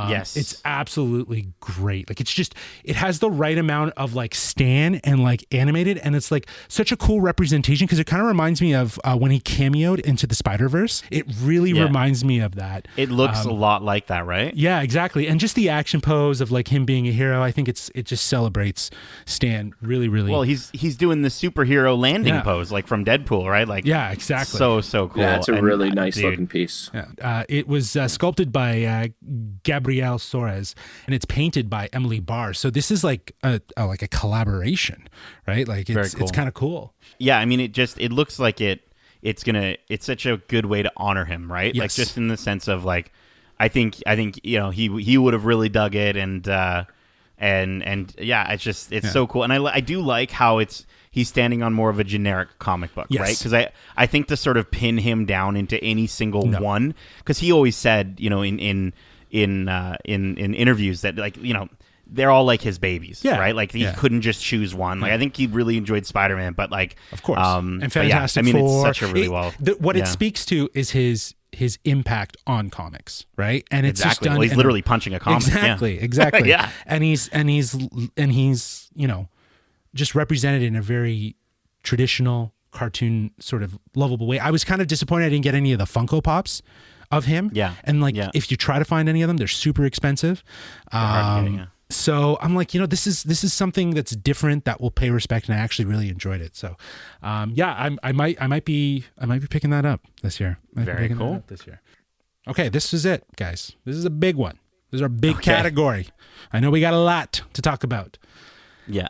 Yes, it's absolutely great. Like it has the right amount of like Stan and like animated, and it's like such a cool representation, because it kind of reminds me of when he cameoed into the Spider-Verse. It really reminds me of that. It looks a lot like that, right? Yeah, exactly. And just the action pose of like him being a hero, I think it just celebrates Stan really, really. Well, he's doing the superhero landing pose like from Deadpool, right? Like, yeah, exactly. So cool. Yeah, it's a really nice looking piece. Yeah. It was sculpted by Gabrielle Soares, and it's painted by Emily Barr. So this is like a collaboration, right? Like it's kind of cool. Yeah, I mean, it looks like it's such a good way to honor him, right? Yes. Like just in the sense of like, I think he would have really dug it, and yeah, it's so cool, and I do like how he's standing on more of a generic comic book, right? Because I think to sort of pin him down into any single one, because he always said, in interviews that, like, they're all like his babies, right? Like he couldn't just choose one. Like I think he really enjoyed Spider-Man, but like, of course, and Fantastic Four. Four. It's such a really it speaks to is his impact on comics, right? And it's just done. Well, he's literally punching a comic. Exactly. Yeah. And he's just represented in a very traditional cartoon sort of lovable way. I was kind of disappointed I didn't get any of the Funko Pops of him. Yeah. And if you try to find any of them, they're super expensive. So I'm like, this is something that's different that will pay respect, and I actually really enjoyed it. So, I might be picking that up this year. Very cool. This year. Okay, this is it, guys. This is a big one. This is our big category. I know we got a lot to talk about. Yeah.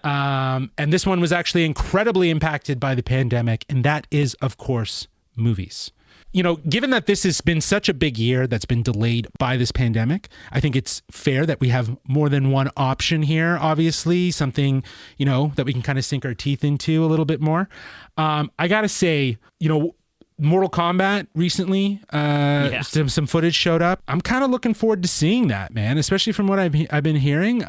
And this one was actually incredibly impacted by the pandemic, and that is, of course, movies. Given that this has been such a big year that's been delayed by this pandemic, I think it's fair that we have more than one option here, obviously, something, that we can kind of sink our teeth into a little bit more. I got to say, Mortal Kombat recently, some footage showed up. I'm kind of looking forward to seeing that, man, especially from what I've been hearing.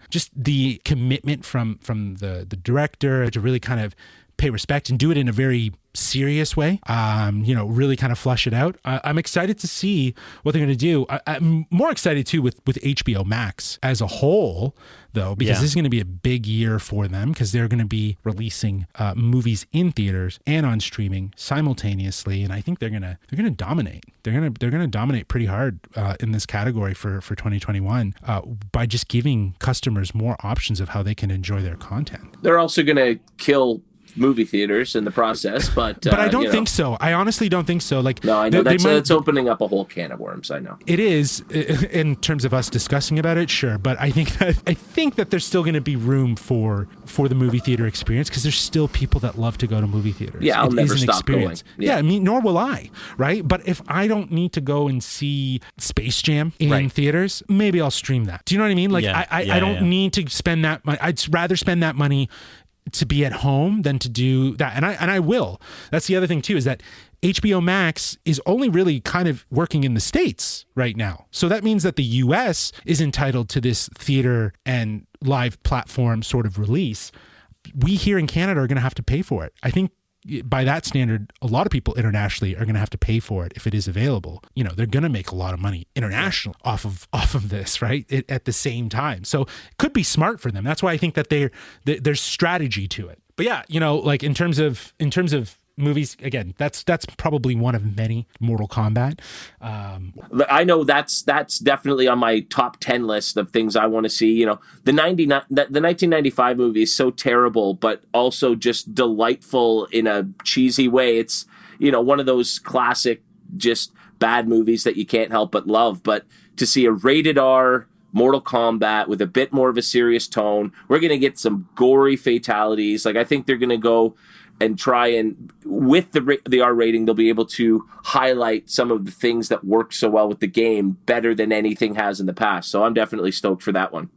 Just the commitment from the director to really kind of pay respect and do it in a very serious way, really kind of flush it out. I'm excited to see what they're going to do. I'm more excited too with HBO Max as a whole, though, because this is going to be a big year for them, because they're going to be releasing movies in theaters and on streaming simultaneously, and I think they're going to dominate. They're going to dominate pretty hard in this category for 2021 by just giving customers more options of how they can enjoy their content. They're also going to kill movie theaters in the process, but I don't think so. I honestly don't think so. Like, no, I know that's opening up a whole can of worms. I know it is in terms of us discussing about it, sure, but I think that there's still going to be room for the movie theater experience, because there's still people that love to go to movie theaters. Yeah, I'll never stop going. Yeah, I mean, nor will I, right? But if I don't need to go and see Space Jam in theaters, maybe I'll stream that. Do you know what I mean? Like, I don't need to spend that money. I'd rather spend that money to be at home than to do that. And I will. That's the other thing too, is that HBO Max is only really kind of working in the States right now. So that means that the US is entitled to this theater and live platform sort of release. We here in Canada are going to have to pay for it. I think by that standard, a lot of people internationally are going to have to pay for it if it is available. You know, they're going to make a lot of money international off of this, right? At the same time. So it could be smart for them. That's why I think that there's strategy to it. But yeah, you know, like in terms of movies, again, that's probably one of many. Mortal Kombat. I know that's definitely on my top 10 list of things I want to see. You know, the 1995 movie is so terrible, but also just delightful in a cheesy way. It's, you know, one of those classic, just bad movies that you can't help but love. But to see a rated R Mortal Kombat with a bit more of a serious tone, we're going to get some gory fatalities. Like, I think they're going to go and try and, with the R rating, they'll be able to highlight some of the things that work so well with the game better than anything has in the past. So I'm definitely stoked for that one.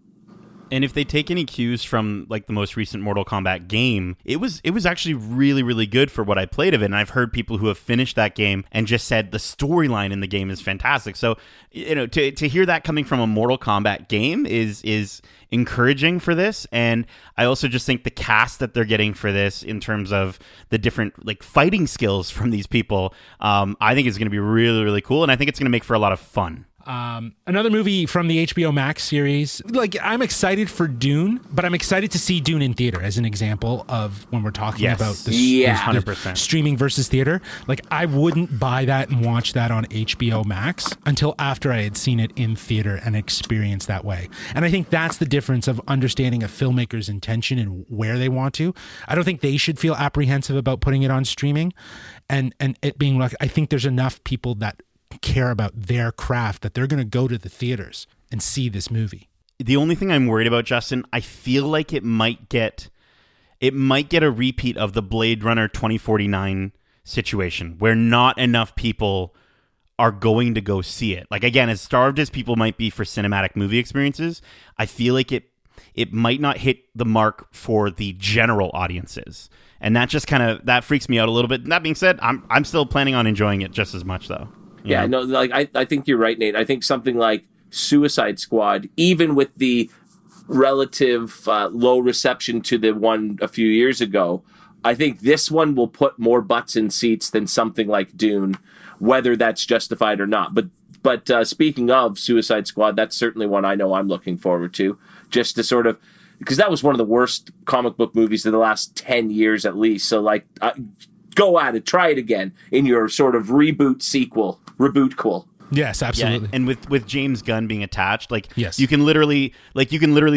And if they take any cues from like the most recent Mortal Kombat game, it was actually really, really good for what I played of it. And I've heard people who have finished that game and just said the storyline in the game is fantastic. So, you know, to hear that coming from a Mortal Kombat game is encouraging for this. And I also just think the cast that they're getting for this in terms of the different like fighting skills from these people, I think is going to be really, really cool. And I think it's going to make for a lot of fun. Another movie from the HBO Max series. Like, I'm excited for Dune, but I'm excited to see Dune in theater as an example of when we're talking about this, 100% streaming versus theater. Like, I wouldn't buy that and watch that on HBO Max until after I had seen it in theater and experienced that way. And I think that's the difference of understanding a filmmaker's intention and where they want to. I don't think they should feel apprehensive about putting it on streaming and it being like, I think there's enough people that care about their craft that they're going to go to the theaters and see this movie. The only thing I'm worried about, Justin, I feel like it might get a repeat of the Blade Runner 2049 situation where not enough people are going to go see it. Like, again, as starved as people might be for cinematic movie experiences, I feel like it might not hit the mark for the general audiences. And that just that freaks me out a little bit. That being said, I'm still planning on enjoying it just as much though. Yeah, no, like I think you're right, Nate. I think something like Suicide Squad, even with the relative low reception to the one a few years ago, I think this one will put more butts in seats than something like Dune, whether that's justified or not. But speaking of Suicide Squad, that's certainly one I know I'm looking forward to, just to sort of, because that was one of the worst comic book movies of the last 10 years at least. So like, go at it, try it again in your sort of reboot cool. Yes, absolutely. Yeah, and with James Gunn being attached, like, yes, you can literally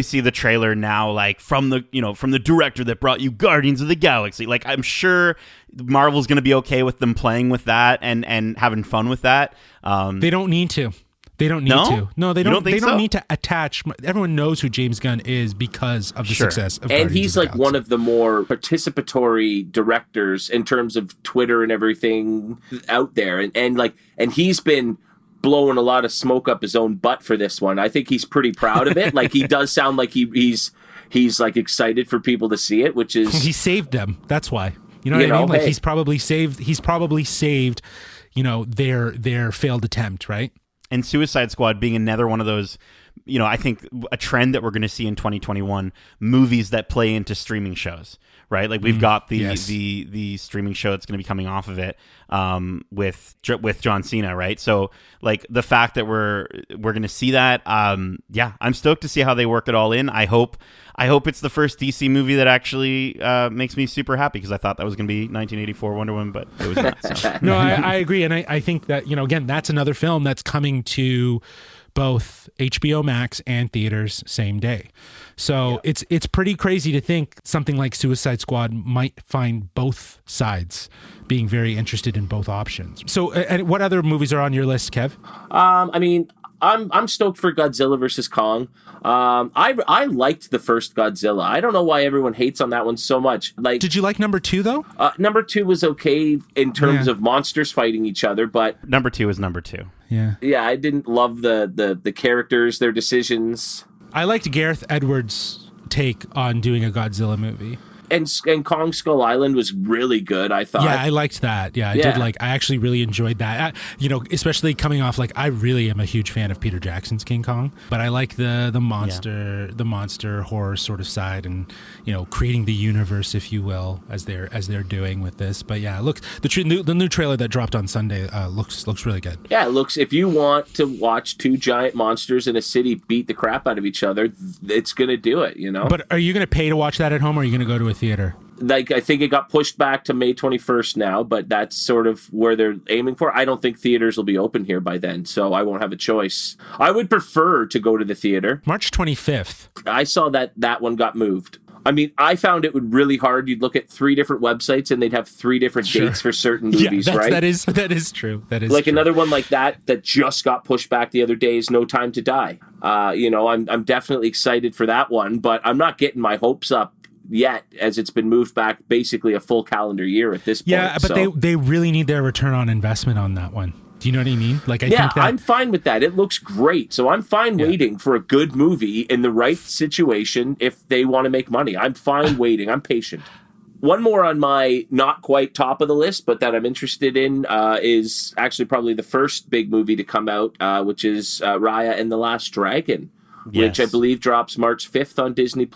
see the trailer now, like from the director that brought you Guardians of the Galaxy. Like, I'm sure Marvel's going to be okay with them playing with that and having fun with that. They don't need to. They don't need to. No, they don't. They don't need to attach. Everyone knows who James Gunn is because of the success of Guardians and he's of the like Galaxy. one of the more participatory directors in terms of Twitter and everything out there, and he's been blowing a lot of smoke up his own butt for this one. I think he's pretty proud of it. Like, he does sound like he's like excited for people to see it, which is he saved them. That's why. You know what I mean? Like, he's probably saved. You know, their failed attempt, right? And Suicide Squad being another one of those, you know, I think a trend that we're going to see in 2021, movies that play into streaming shows, right? Like, we've got the streaming show that's going to be coming off of it with John Cena, right? So, like, the fact that we're going to see that, I'm stoked to see how they work it all in. I hope it's the first DC movie that actually makes me super happy, because I thought that was going to be 1984 Wonder Woman, but it was not. So. No, I agree. And I think that, you know, again, that's another film that's coming to both HBO Max and theaters same day. So it's pretty crazy to think something like Suicide Squad might find both sides being very interested in both options. So and what other movies are on your list, Kev? I mean, I'm stoked for Godzilla versus Kong. I liked the first Godzilla. I don't know why everyone hates on that one so much. Like, did you like number 2 though? Number 2 was okay in terms of monsters fighting each other, but number 2 is number 2. Yeah, I didn't love the characters, their decisions. I liked Gareth Edwards' take on doing a Godzilla movie. and Kong Skull Island was really good, I thought. Yeah, I liked that. Yeah, I did I actually really enjoyed that. Especially coming off, I really am a huge fan of Peter Jackson's King Kong, but I like the monster horror sort of side, and creating the universe, if you will, as they're doing with this. But yeah, look, the new trailer that dropped on Sunday looks really good. Yeah, it looks. If you want to watch two giant monsters in a city beat the crap out of each other, it's gonna do it. But are you gonna pay to watch that at home, or are you gonna go to a theater? I think it got pushed back to May 21st now, but that's sort of where they're aiming for. I don't think theaters will be open here by then, so I won't have a choice. I would prefer to go to the theater. March 25th. I saw that one got moved. I mean, I found it would really hard. You'd look at 3 different websites and they'd have 3 different dates for certain movies, right? That is true. That is like true. Another one like that just got pushed back the other day is No Time to Die. I'm definitely excited for that one, but I'm not getting my hopes up yet, as it's been moved back basically a full calendar year at this point. Yeah, but they really need their return on investment on that one. Do you know what I mean? I think that I'm fine with that. It looks great. So I'm fine waiting for a good movie in the right situation if they want to make money. I'm fine waiting. I'm patient. One more on my not quite top of the list, but that I'm interested in is actually probably the first big movie to come out, which is Raya and the Last Dragon, which I believe drops March 5th on Disney+.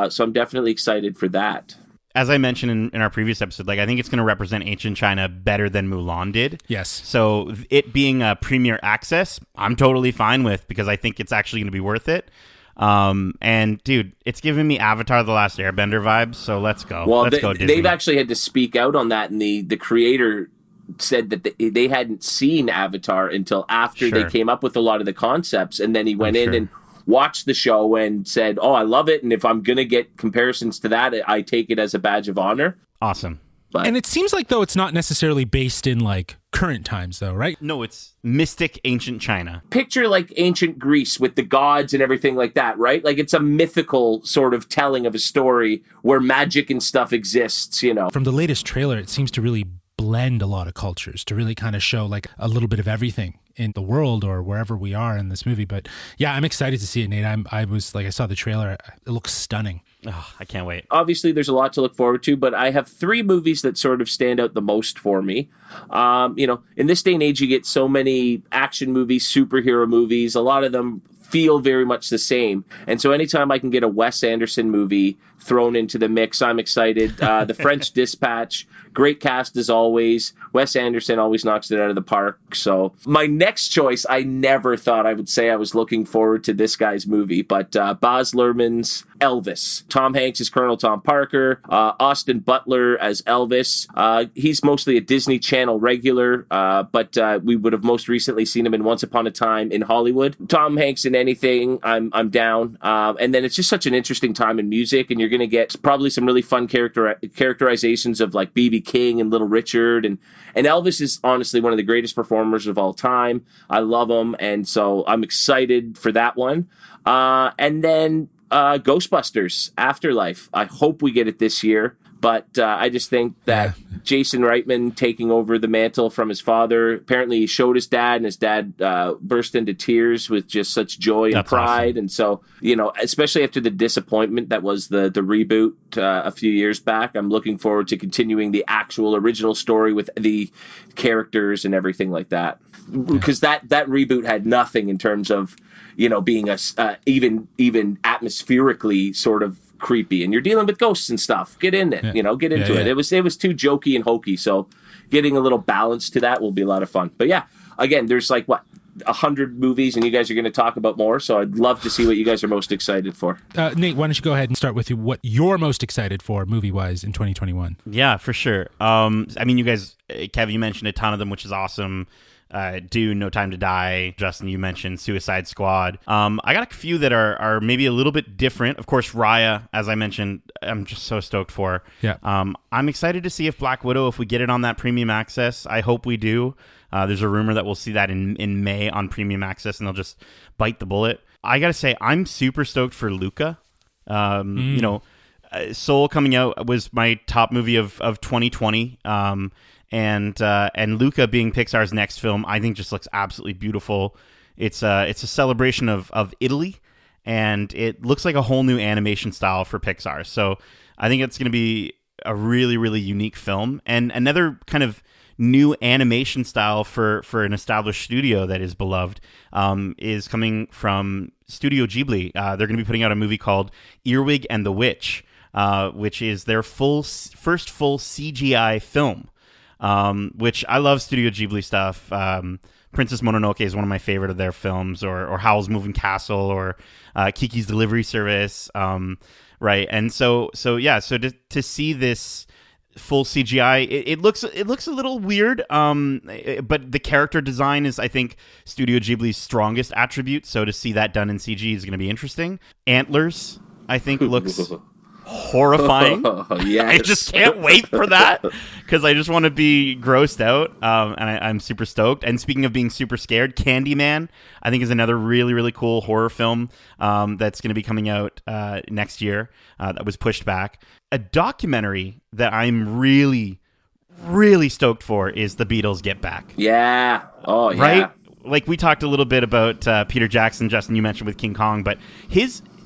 So I'm definitely excited for that. As I mentioned in our previous episode, I think it's going to represent ancient China better than Mulan did. Yes. So it being a premier access, I'm totally fine with, because I think it's actually going to be worth it. And dude, it's giving me Avatar: The Last Airbender vibes. So let's go. Well, let's go, Disney. They've actually had to speak out on that, and the creator said that they hadn't seen Avatar until after they came up with a lot of the concepts, and then he went in and watched the show and said, "Oh, I love it, and if I'm gonna get comparisons to that, I take it as a badge of honor." Awesome. And it seems like, though, it's not necessarily based in current times, though, right? No, it's mystic ancient China. Picture ancient Greece with the gods and everything like that, right? It's a mythical sort of telling of a story where magic and stuff exists, From the latest trailer, it seems to really blend a lot of cultures, to really kind of show a little bit of everything in the world or wherever we are in this movie. But yeah, I'm excited to see it, Nate. I saw the trailer. It looks stunning. Oh, I can't wait. Obviously, there's a lot to look forward to, but I have 3 movies that sort of stand out the most for me. In this day and age, you get so many action movies, superhero movies. A lot of them feel very much the same. And so anytime I can get a Wes Anderson movie thrown into the mix, I'm excited. The French Dispatch, great cast as always. Wes Anderson always knocks it out of the park. So my next choice, I never thought I would say I was looking forward to this guy's movie, but Baz Luhrmann's Elvis. Tom Hanks is Colonel Tom Parker. Austin Butler as Elvis. He's mostly a Disney Channel regular, but we would have most recently seen him in Once Upon a Time in Hollywood. Tom Hanks in anything, I'm down. And then it's just such an interesting time in music, and you're going to get probably some really fun characterizations of B.B. King and Little Richard, and Elvis is honestly one of the greatest performers of all time. I love him, and so I'm excited for that one. And then Ghostbusters Afterlife. I hope we get it this year, but I just think that Jason Reitman taking over the mantle from his father, apparently he showed his dad, and his dad burst into tears with just such joy and pride. Awesome. And so, especially after the disappointment that was the reboot a few years back, I'm looking forward to continuing the actual original story with the characters and everything like that. Because that reboot had nothing in terms of, being even atmospherically sort of creepy, and you're dealing with ghosts and stuff. Get in it, get into it. It was too jokey and hokey, so getting a little balance to that will be a lot of fun. But yeah, again, there's 100 movies, and you guys are going to talk about more, so I'd love to see what you guys are most excited for. Nate, why don't you go ahead and start with what you're most excited for movie-wise in 2021? Yeah, for sure. You guys, Kev, you mentioned a ton of them, which is awesome. Dune, No Time to Die. Justin, you mentioned Suicide Squad. I got a few that are maybe a little bit different. Of course, Raya, as I mentioned, I'm just so stoked for. Yeah. I'm excited to see if Black Widow, if we get it on that premium access. I hope we do. There's a rumor that we'll see that in May on premium access, and they'll just bite the bullet. I gotta say, I'm super stoked for Luca. Soul coming out was my top movie of 2020. And Luca being Pixar's next film, I think just looks absolutely beautiful. It's a celebration of Italy, and it looks like a whole new animation style for Pixar. So I think it's going to be a really, really unique film, and another kind of new animation style for an established studio that is beloved is coming from Studio Ghibli. They're going to be putting out a movie called Earwig and the Witch, which is their first full CGI film, which I love Studio Ghibli stuff. Princess Mononoke is one of my favorite of their films, or Howl's Moving Castle, or Kiki's Delivery Service, right? And so to see this full CGI, it looks a little weird, but the character design is, I think, Studio Ghibli's strongest attribute. So to see that done in CG is going to be interesting. Antlers, I think, looks horrifying. Yes. I just can't wait for that because I just want to be grossed out, and I'm super stoked. And speaking of being super scared, Candyman, I think, is another really, really cool horror film that's going to be coming out next year that was pushed back. A documentary that I'm really, really stoked for is The Beatles Get Back. Yeah. Oh, yeah. Right? Like, we talked a little bit about Peter Jackson, Justin, you mentioned with King Kong, but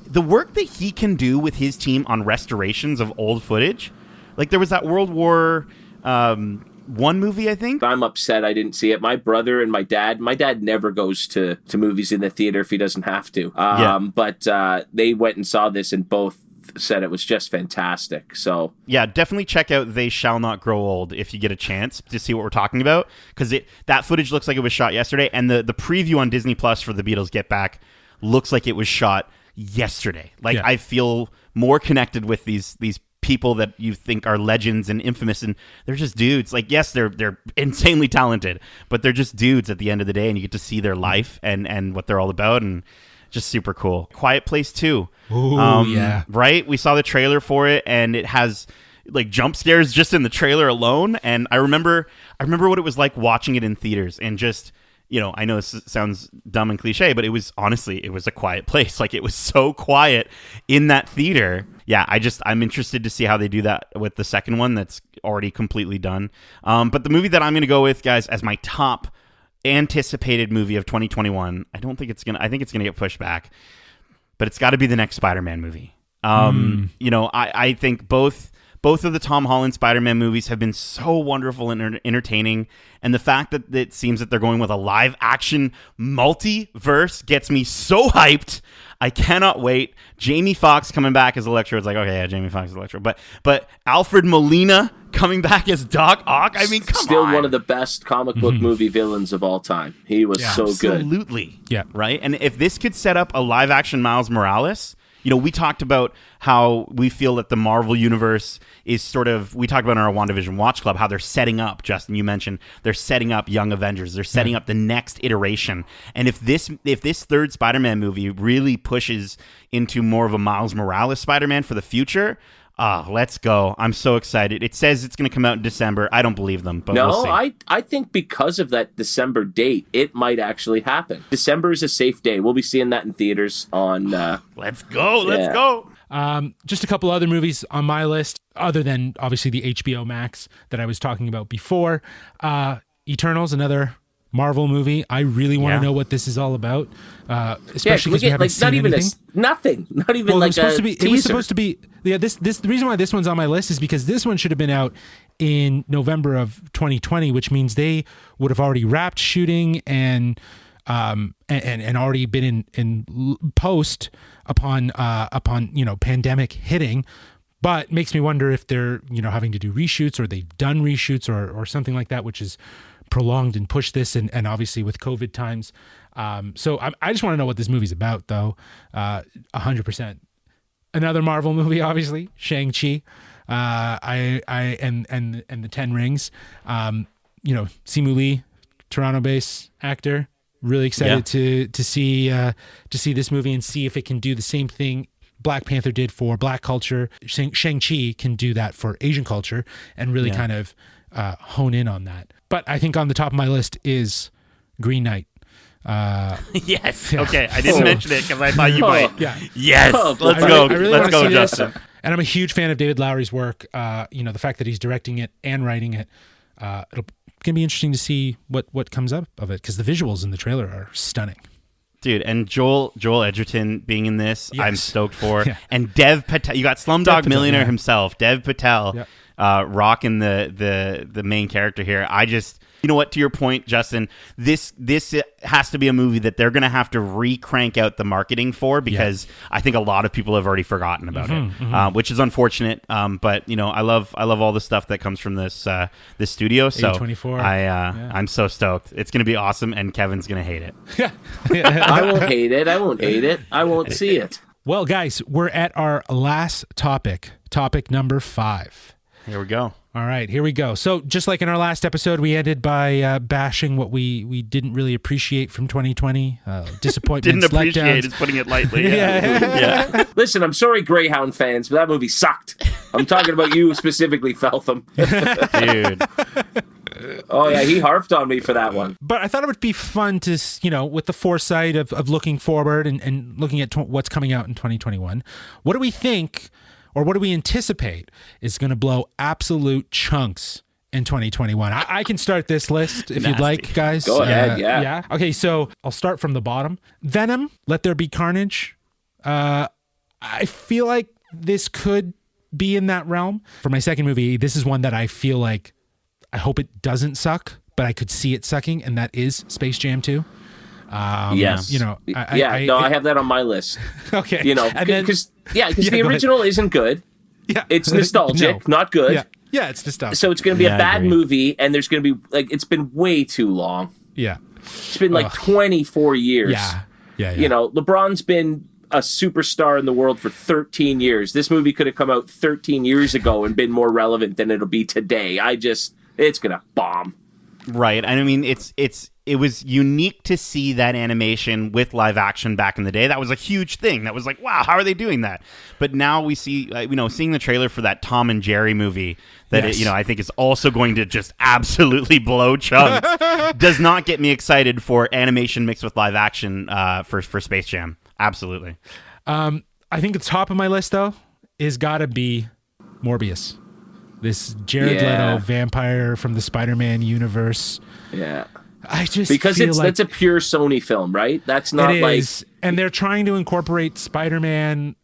the work that he can do with his team on restorations of old footage, like there was that World War One movie, I think. I'm upset I didn't see it. My brother and my dad never goes to movies in the theater if he doesn't have to. But they went and saw this and both said it was just fantastic. So yeah, definitely check out They Shall Not Grow Old if you get a chance to see what we're talking about, because that footage looks like it was shot yesterday, and the preview on Disney Plus for The Beatles Get Back looks like it was shot yesterday. Like, I feel more connected with these people that you think are legends and infamous, and they're just dudes. Like, yes, they're insanely talented, but they're just dudes at the end of the day, and you get to see their life and what they're all about, and just super cool. Quiet Place 2. Ooh, yeah. Right? We saw the trailer for it, and it has like jump scares just in the trailer alone, and I remember what it was like watching it in theaters, and just, you know, I know this sounds dumb and cliche, but it was a quiet place. Like, it was so quiet in that theater. Yeah, I'm interested to see how they do that with the second one that's already completely done. But the movie that I'm going to go with, guys, as my top anticipated movie of 2021, I think it's going to get pushed back, but it's got to be the next Spider-Man movie. You know, I think both of the Tom Holland Spider-Man movies have been so wonderful and entertaining, and the fact that it seems that they're going with a live-action multiverse gets me so hyped. I cannot wait. Jamie Foxx coming back as Electro. It's like, okay, yeah, Jamie Foxx is Electro. But Alfred Molina coming back as Doc Ock. I mean, come on. Still one of the best comic book movie villains of all time. He was so good. Absolutely. Yeah. Right? And if this could set up a live-action Miles Morales, you know, we talked about how we feel that the Marvel Universe is we talked about in our WandaVision Watch Club, how they're setting up, Justin, you mentioned, they're setting up Young Avengers. They're setting up the next iteration. And if this third Spider-Man movie really pushes into more of a Miles Morales Spider-Man for the future, let's go. I'm so excited. It says it's going to come out in December. I don't believe them, but we'll see. I think because of that December date, it might actually happen. December is a safe day. We'll be seeing that in theaters on... Let's go. Let's go. Just a couple other movies on my list, other than obviously the HBO Max that I was talking about before. Eternals, another Marvel movie. I really want to know what this is all about, especially because we haven't seen anything. Nothing. Not even like a teaser. It was supposed to be. Yeah, the reason why this one's on my list is because this one should have been out in November of 2020, which means they would have already wrapped shooting and already been in post upon pandemic hitting. But makes me wonder if they're having to do reshoots, or they've done reshoots, or something like that, which is prolonged and pushed this, and obviously with COVID times. So I just want to know what this movie's about, though. 100%. Another Marvel movie, obviously, Shang-Chi. And the Ten Rings. Simu Lee, Toronto-based actor. Really excited to see this movie and see if it can do the same thing Black Panther did for Black culture. Shang-Chi can do that for Asian culture and really kind of hone in on that. But I think on the top of my list is Green Knight. Yes. Okay. I didn't mention it because I thought you might. Yeah. Yes. Let's go. Let's go, Justin. And I'm a huge fan of David Lowery's work. The fact that he's directing it and writing it, it'll gonna be interesting to see what comes up of it, because the visuals in the trailer are stunning. Dude, and Joel Edgerton being in this, Yes. I'm stoked for. Yeah. And Dev Patel, you got Slumdog Patel, Millionaire yeah. himself, Dev Patel, rocking the main character here. I just, you know what? To your point, Justin, this has to be a movie that they're going to have to re-crank out the marketing for, because I think a lot of people have already forgotten about it, which is unfortunate. But I love all the stuff that comes from this studio. So A24. I'm so stoked. It's going to be awesome, and Kevin's going to hate it. I won't hate it. I won't see it. Well, guys, we're at our last topic number 5. Here we go. All right, here we go. So just like in our last episode, we ended by bashing what we didn't really appreciate from 2020. Disappointments, Didn't appreciate letdowns. is putting it lightly. Yeah. Listen, I'm sorry, Greyhound fans, but that movie sucked. I'm talking about you specifically, Feltham. Dude. Oh, yeah, he harped on me for that one. But I thought it would be fun to, with the foresight of looking forward and looking at what's coming out in 2021. What do we think, or what do we anticipate is going to blow absolute chunks in 2021? I can start this list if you'd like, guys. Go ahead, yeah. Okay, so I'll start from the bottom. Venom, Let There Be Carnage. I feel like this could be in that realm. For my second movie, this is one that I feel like I hope it doesn't suck, but I could see it sucking, and that is Space Jam 2. Yes. I have that on my list. Okay. Because the original isn't good. Yeah. It's nostalgic, not good. Yeah, it's nostalgic. So it's going to be a I bad agree. movie, and there's going to be, it's been way too long. Yeah. It's been 24 years. Yeah. LeBron's been a superstar in the world for 13 years. This movie could have come out 13 years ago and been more relevant than it'll be today. It's going to bomb. Right. And I mean, it was unique to see that animation with live action back in the day. That was a huge thing. That was like, wow, how are they doing that? But now we see, seeing the trailer for that Tom and Jerry movie that, I think is also going to just absolutely blow chunks, does not get me excited for animation mixed with live action for Space Jam. Absolutely. I think the top of my list, though, is got to be Morbius. This Jared Leto vampire from the Spider-Man universe. Yeah. I just because feel that's a pure Sony film, right? That's not it like is. And they're trying to incorporate Spider-Man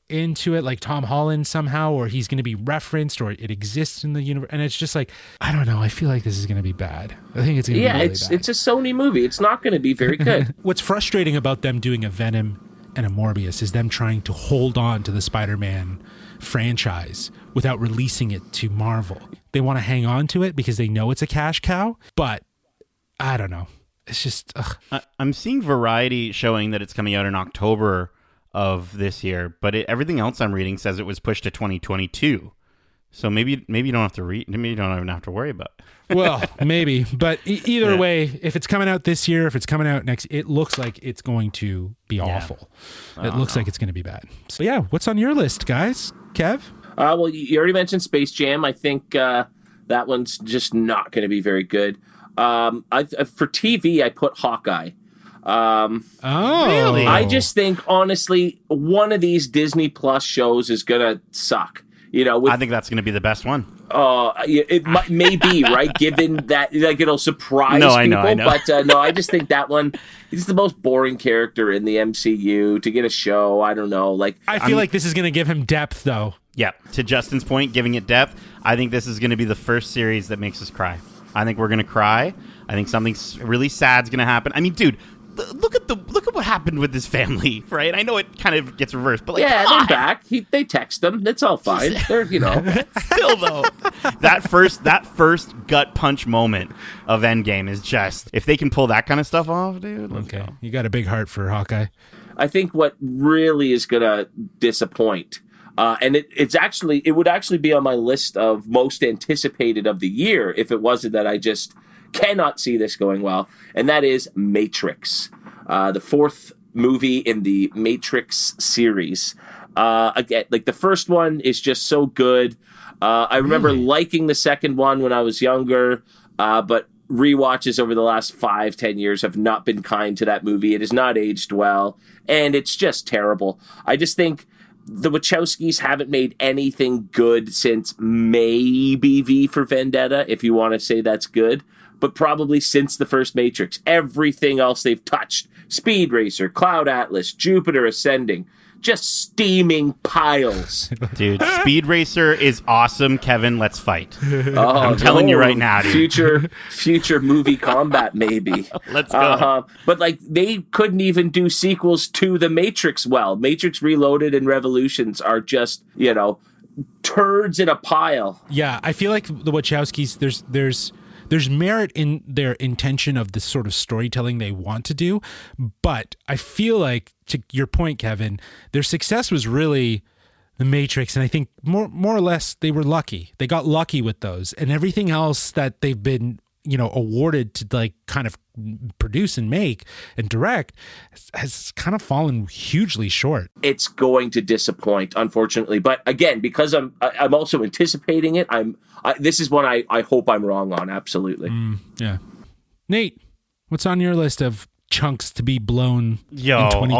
into it, like Tom Holland somehow, or he's going to be referenced, or it exists in the universe. And it's just like, I don't know. I feel like this is going to be bad. I think it's going to be really bad. It's a Sony movie. It's not going to be very good. What's frustrating about them doing a Venom and a Morbius is them trying to hold on to the Spider-Man franchise without releasing it to Marvel. They want to hang on to it because they know it's a cash cow, but I don't know. It's just I'm seeing Variety showing that it's coming out in October of this year, but everything else I'm reading says it was pushed to 2022. So maybe you don't have to read. Maybe you don't even have to worry about it. Well, maybe, but either way, if it's coming out this year, if it's coming out next, it looks like it's going to be awful. It looks like it's going to be bad. So yeah, what's on your list, guys? Kev? Well, you already mentioned Space Jam. I think that one's just not going to be very good. For TV, I put Hawkeye. Really? I just think, honestly, one of these Disney Plus shows is going to suck. I think that's going to be the best one. It may be, right? Given that, it'll surprise people. I know. But no, I just think that one is the most boring character in the MCU to get a show. I don't know. I feel like this is going to give him depth, though. Yeah. To Justin's point, giving it depth, I think this is going to be the first series that makes us cry. I think we're going to cry. I think something really sad's going to happen. I mean, dude, look at what happened with this family, right? I know it kind of gets reversed, but they're back. They text them. It's all fine. They're still though. That first gut punch moment of Endgame is just, if they can pull that kind of stuff off, dude. Let's go. You got a big heart for Hawkeye. I think what really is gonna disappoint, and it would actually be on my list of most anticipated of the year if it wasn't that I just cannot see this going well, and that is Matrix, the fourth movie in the Matrix series. Again, the first one is just so good. I remember liking the second one when I was younger, but rewatches over the last 5-10 years have not been kind to that movie. It has not aged well, and it's just terrible. I just think the Wachowskis haven't made anything good since maybe V for Vendetta, if you want to say that's good. but probably since the first Matrix. Everything else they've touched, Speed Racer, Cloud Atlas, Jupiter Ascending, just steaming piles. Dude, Speed Racer is awesome. Kevin, let's fight. Oh, I'm telling you right now, dude. Future movie combat, maybe. Let's go. But like, they couldn't even do sequels to The Matrix well. Matrix Reloaded and Revolutions are just, turds in a pile. Yeah, I feel like the Wachowskis, there's merit in their intention of the sort of storytelling they want to do, but I feel like, to your point, Kevin, their success was really The Matrix, and I think more or less they were lucky. They got lucky with those, and everything else that they've been awarded to like kind of produce and make and direct has kind of fallen hugely short. It's going to disappoint, unfortunately. But again, because I'm also anticipating it, this is one I hope I'm wrong on. Absolutely. Yeah. Nate, what's on your list of chunks to be blown in 2021?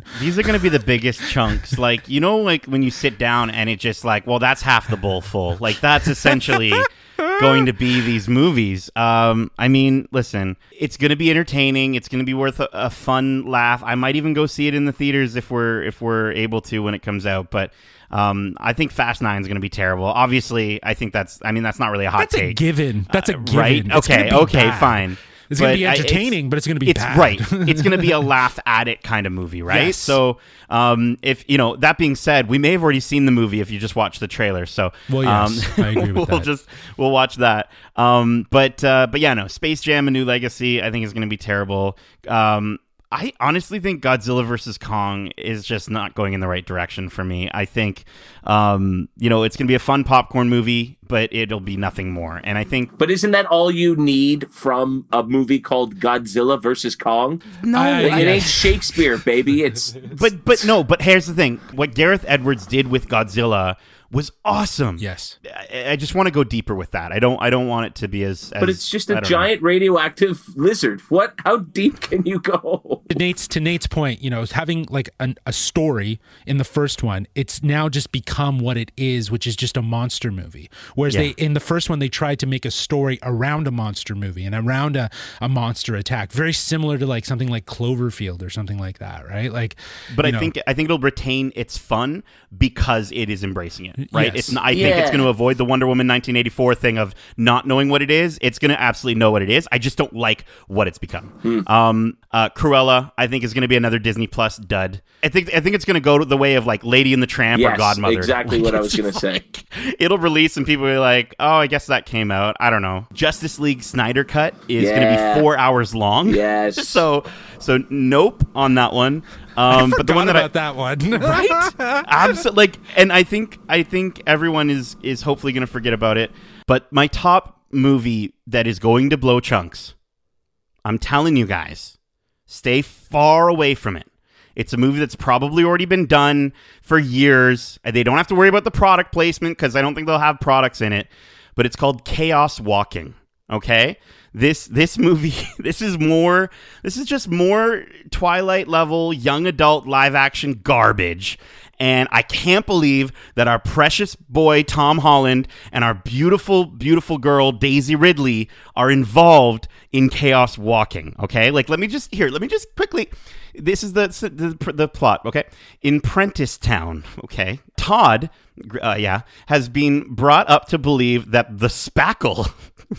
All these are going to be the biggest chunks. Like, like when you sit down and it just like, well, that's half the bowl full. Like that's essentially going to be these movies. I mean, listen, it's going to be entertaining. It's going to be worth a fun laugh. I might even go see it in the theaters if we're able to when it comes out. But I think Fast 9 is going to be terrible. Obviously, I think that's not really a hot take. That's a given. That's a given. Right? Okay, fine. It's going to be entertaining, but it's going to be bad. Right. It's going to be a laugh at it kind of movie, right? Yes. So, if that being said, we may have already seen the movie if you just watch the trailer. So, well, yes, I agree with that. We'll watch that. But yeah, no, Space Jam: A New Legacy, I think is going to be terrible. I honestly think Godzilla vs. Kong is just not going in the right direction for me. I think, it's going to be a fun popcorn movie, but it'll be nothing more. And I think... But isn't that all you need from a movie called Godzilla vs. Kong? No. It ain't Shakespeare, baby. But here's the thing. What Gareth Edwards did with Godzilla was awesome. Yes. I just want to go deeper with that. I don't want it to be as but it's just a giant radioactive lizard. How deep can you go? To Nate's point, having like a story in the first one, it's now just become what it is, which is just a monster movie. Whereas in the first one, they tried to make a story around a monster movie and around a monster attack, very similar to like something like Cloverfield or something like that, right? Like, but I think it'll retain its fun because it is embracing it. Right? Yes. I think it's going to avoid the Wonder Woman 1984 thing of not knowing what it is. It's going to absolutely know what it is. I just don't like what it's become. Cruella, I think, is going to be another Disney Plus dud. I think it's going to go the way of like Lady and the Tramp or Godmother. Exactly what I was going to say. It'll release and people will be like, oh, I guess that came out. I don't know. Justice League Snyder Cut is going to be 4 hours long. Yes. So nope on that one. But the one that one, right? Absolutely. Like, and I think everyone is hopefully going to forget about it. But my top movie that is going to blow chunks, I'm telling you guys, stay far away from it. It's a movie that's probably already been done for years. They don't have to worry about the product placement because I don't think they'll have products in it. But it's called Chaos Walking. Okay. This movie, this is just more Twilight level young adult live action garbage. And I can't believe that our precious boy Tom Holland and our beautiful, beautiful girl Daisy Ridley are involved in Chaos Walking. Okay, like let me just quickly. This is the plot. Okay, in Prentice Town. Okay, Todd, has been brought up to believe that the Spackle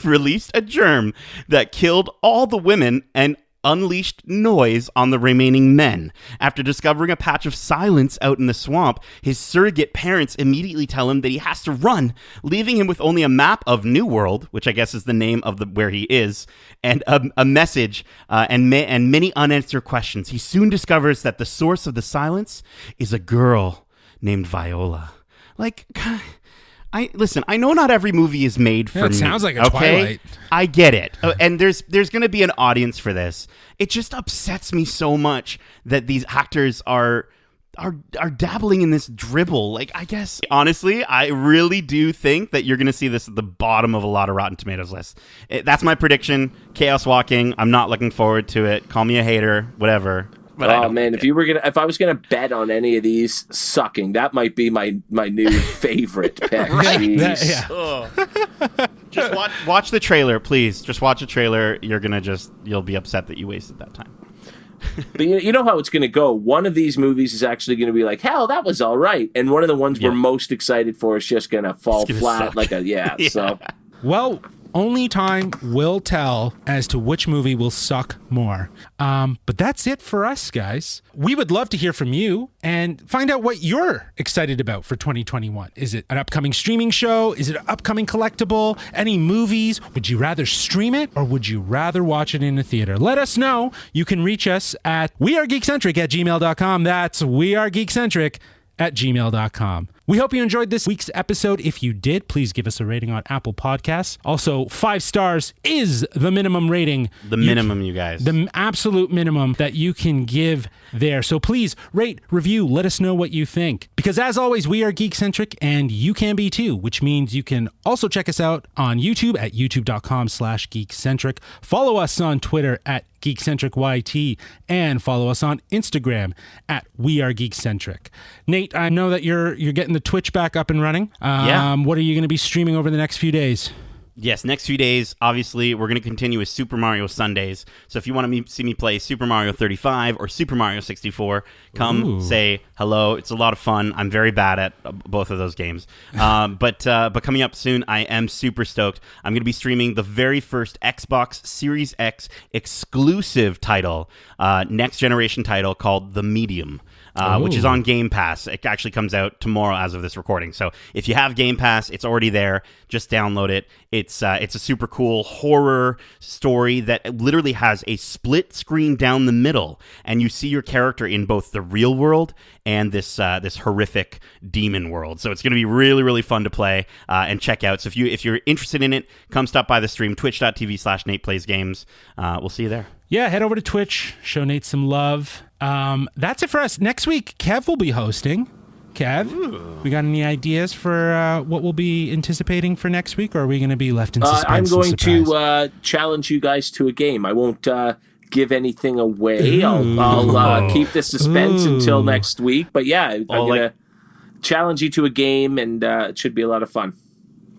released a germ that killed all the women and unleashed noise on the remaining men. After discovering a patch of silence out in the swamp, his surrogate parents immediately tell him that he has to run, leaving him with only a map of New World, which I guess is the name of where he is, and a message and many unanswered questions. He soon discovers that the source of the silence is a girl named Viola. Like, I know not every movie is made for me. It sounds like a Twilight. I get it. And there's going to be an audience for this. It just upsets me so much that these actors are dabbling in this dribble. Like, I guess, honestly, I really do think that you're going to see this at the bottom of a lot of Rotten Tomatoes lists. That's my prediction. Chaos Walking. I'm not looking forward to it. Call me a hater, whatever. But I Oh don't man, like if I was gonna bet on any of these sucking, that might be my new favorite pick. Jeez. Just watch the trailer, please. Just watch the trailer. You'll be upset that you wasted that time. But you know how it's going to go. One of these movies is actually going to be like, hell, that was all right. And one of the ones we're most excited for is just going to fall flat suck. yeah. So, Well, only time will tell as to which movie will suck more. But that's it for us, guys. We would love to hear from you and find out what you're excited about for 2021. Is it an upcoming streaming show? Is it an upcoming collectible? Any movies? Would you rather stream it or would you rather watch it in the theater? Let us know. You can reach us at wearegeekcentric@gmail.com. That's wearegeekcentric@gmail.com. We hope you enjoyed this week's episode. If you did, please give us a rating on Apple Podcasts. Also, 5 stars is the minimum rating. The minimum, you guys. The absolute minimum that you can give there. So please rate, review, let us know what you think. Because as always, we are Geekcentric and you can be too, which means you can also check us out on YouTube at youtube.com/geekcentric. Follow us on Twitter at GeekcentricYT and follow us on Instagram at WeAreGeekcentric. Nate, I know that you're getting the Twitch back up and running. Yeah. What are you going to be streaming over the next few days? Yes, next few days, obviously, we're going to continue with Super Mario Sundays. So if you want to see me play Super Mario 35 or Super Mario 64, come say hello. It's a lot of fun. I'm very bad at both of those games. But coming up soon, I am super stoked. I'm going to be streaming the very first Xbox Series X exclusive title, next generation title called The Medium. Which is on Game Pass. It actually comes out tomorrow as of this recording. So if you have Game Pass, it's already there. Just download it. It's a super cool horror story that literally has a split screen down the middle, and you see your character in both the real world and this horrific demon world. So it's going to be really, really fun to play and check out. So if you're interested in it, come stop by the stream, twitch.tv/NatePlaysGames. We'll see you there. Yeah, head over to Twitch, show Nate some love. That's it for us. Next week, Kev will be hosting. Kev, we got any ideas for what we'll be anticipating for next week, or are we going to be left in suspense? I'm going to challenge you guys to a game. I won't give anything away. I'll keep the suspense until next week. But yeah, I'm going to challenge you to a game, and it should be a lot of fun.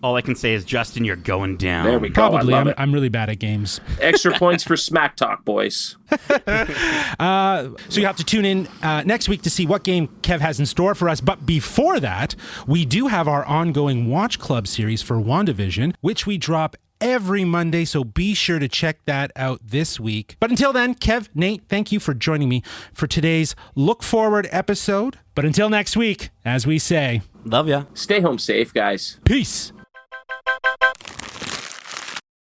All I can say is, Justin, you're going down. There we go. Probably. I'm really bad at games. Extra points for Smack Talk, boys. So you have to tune in next week to see what game Kev has in store for us. But before that, we do have our ongoing Watch Club series for WandaVision, which we drop every Monday, so be sure to check that out this week. But until then, Kev, Nate, thank you for joining me for today's Look Forward episode. But until next week, as we say, love ya. Stay home safe, guys. Peace.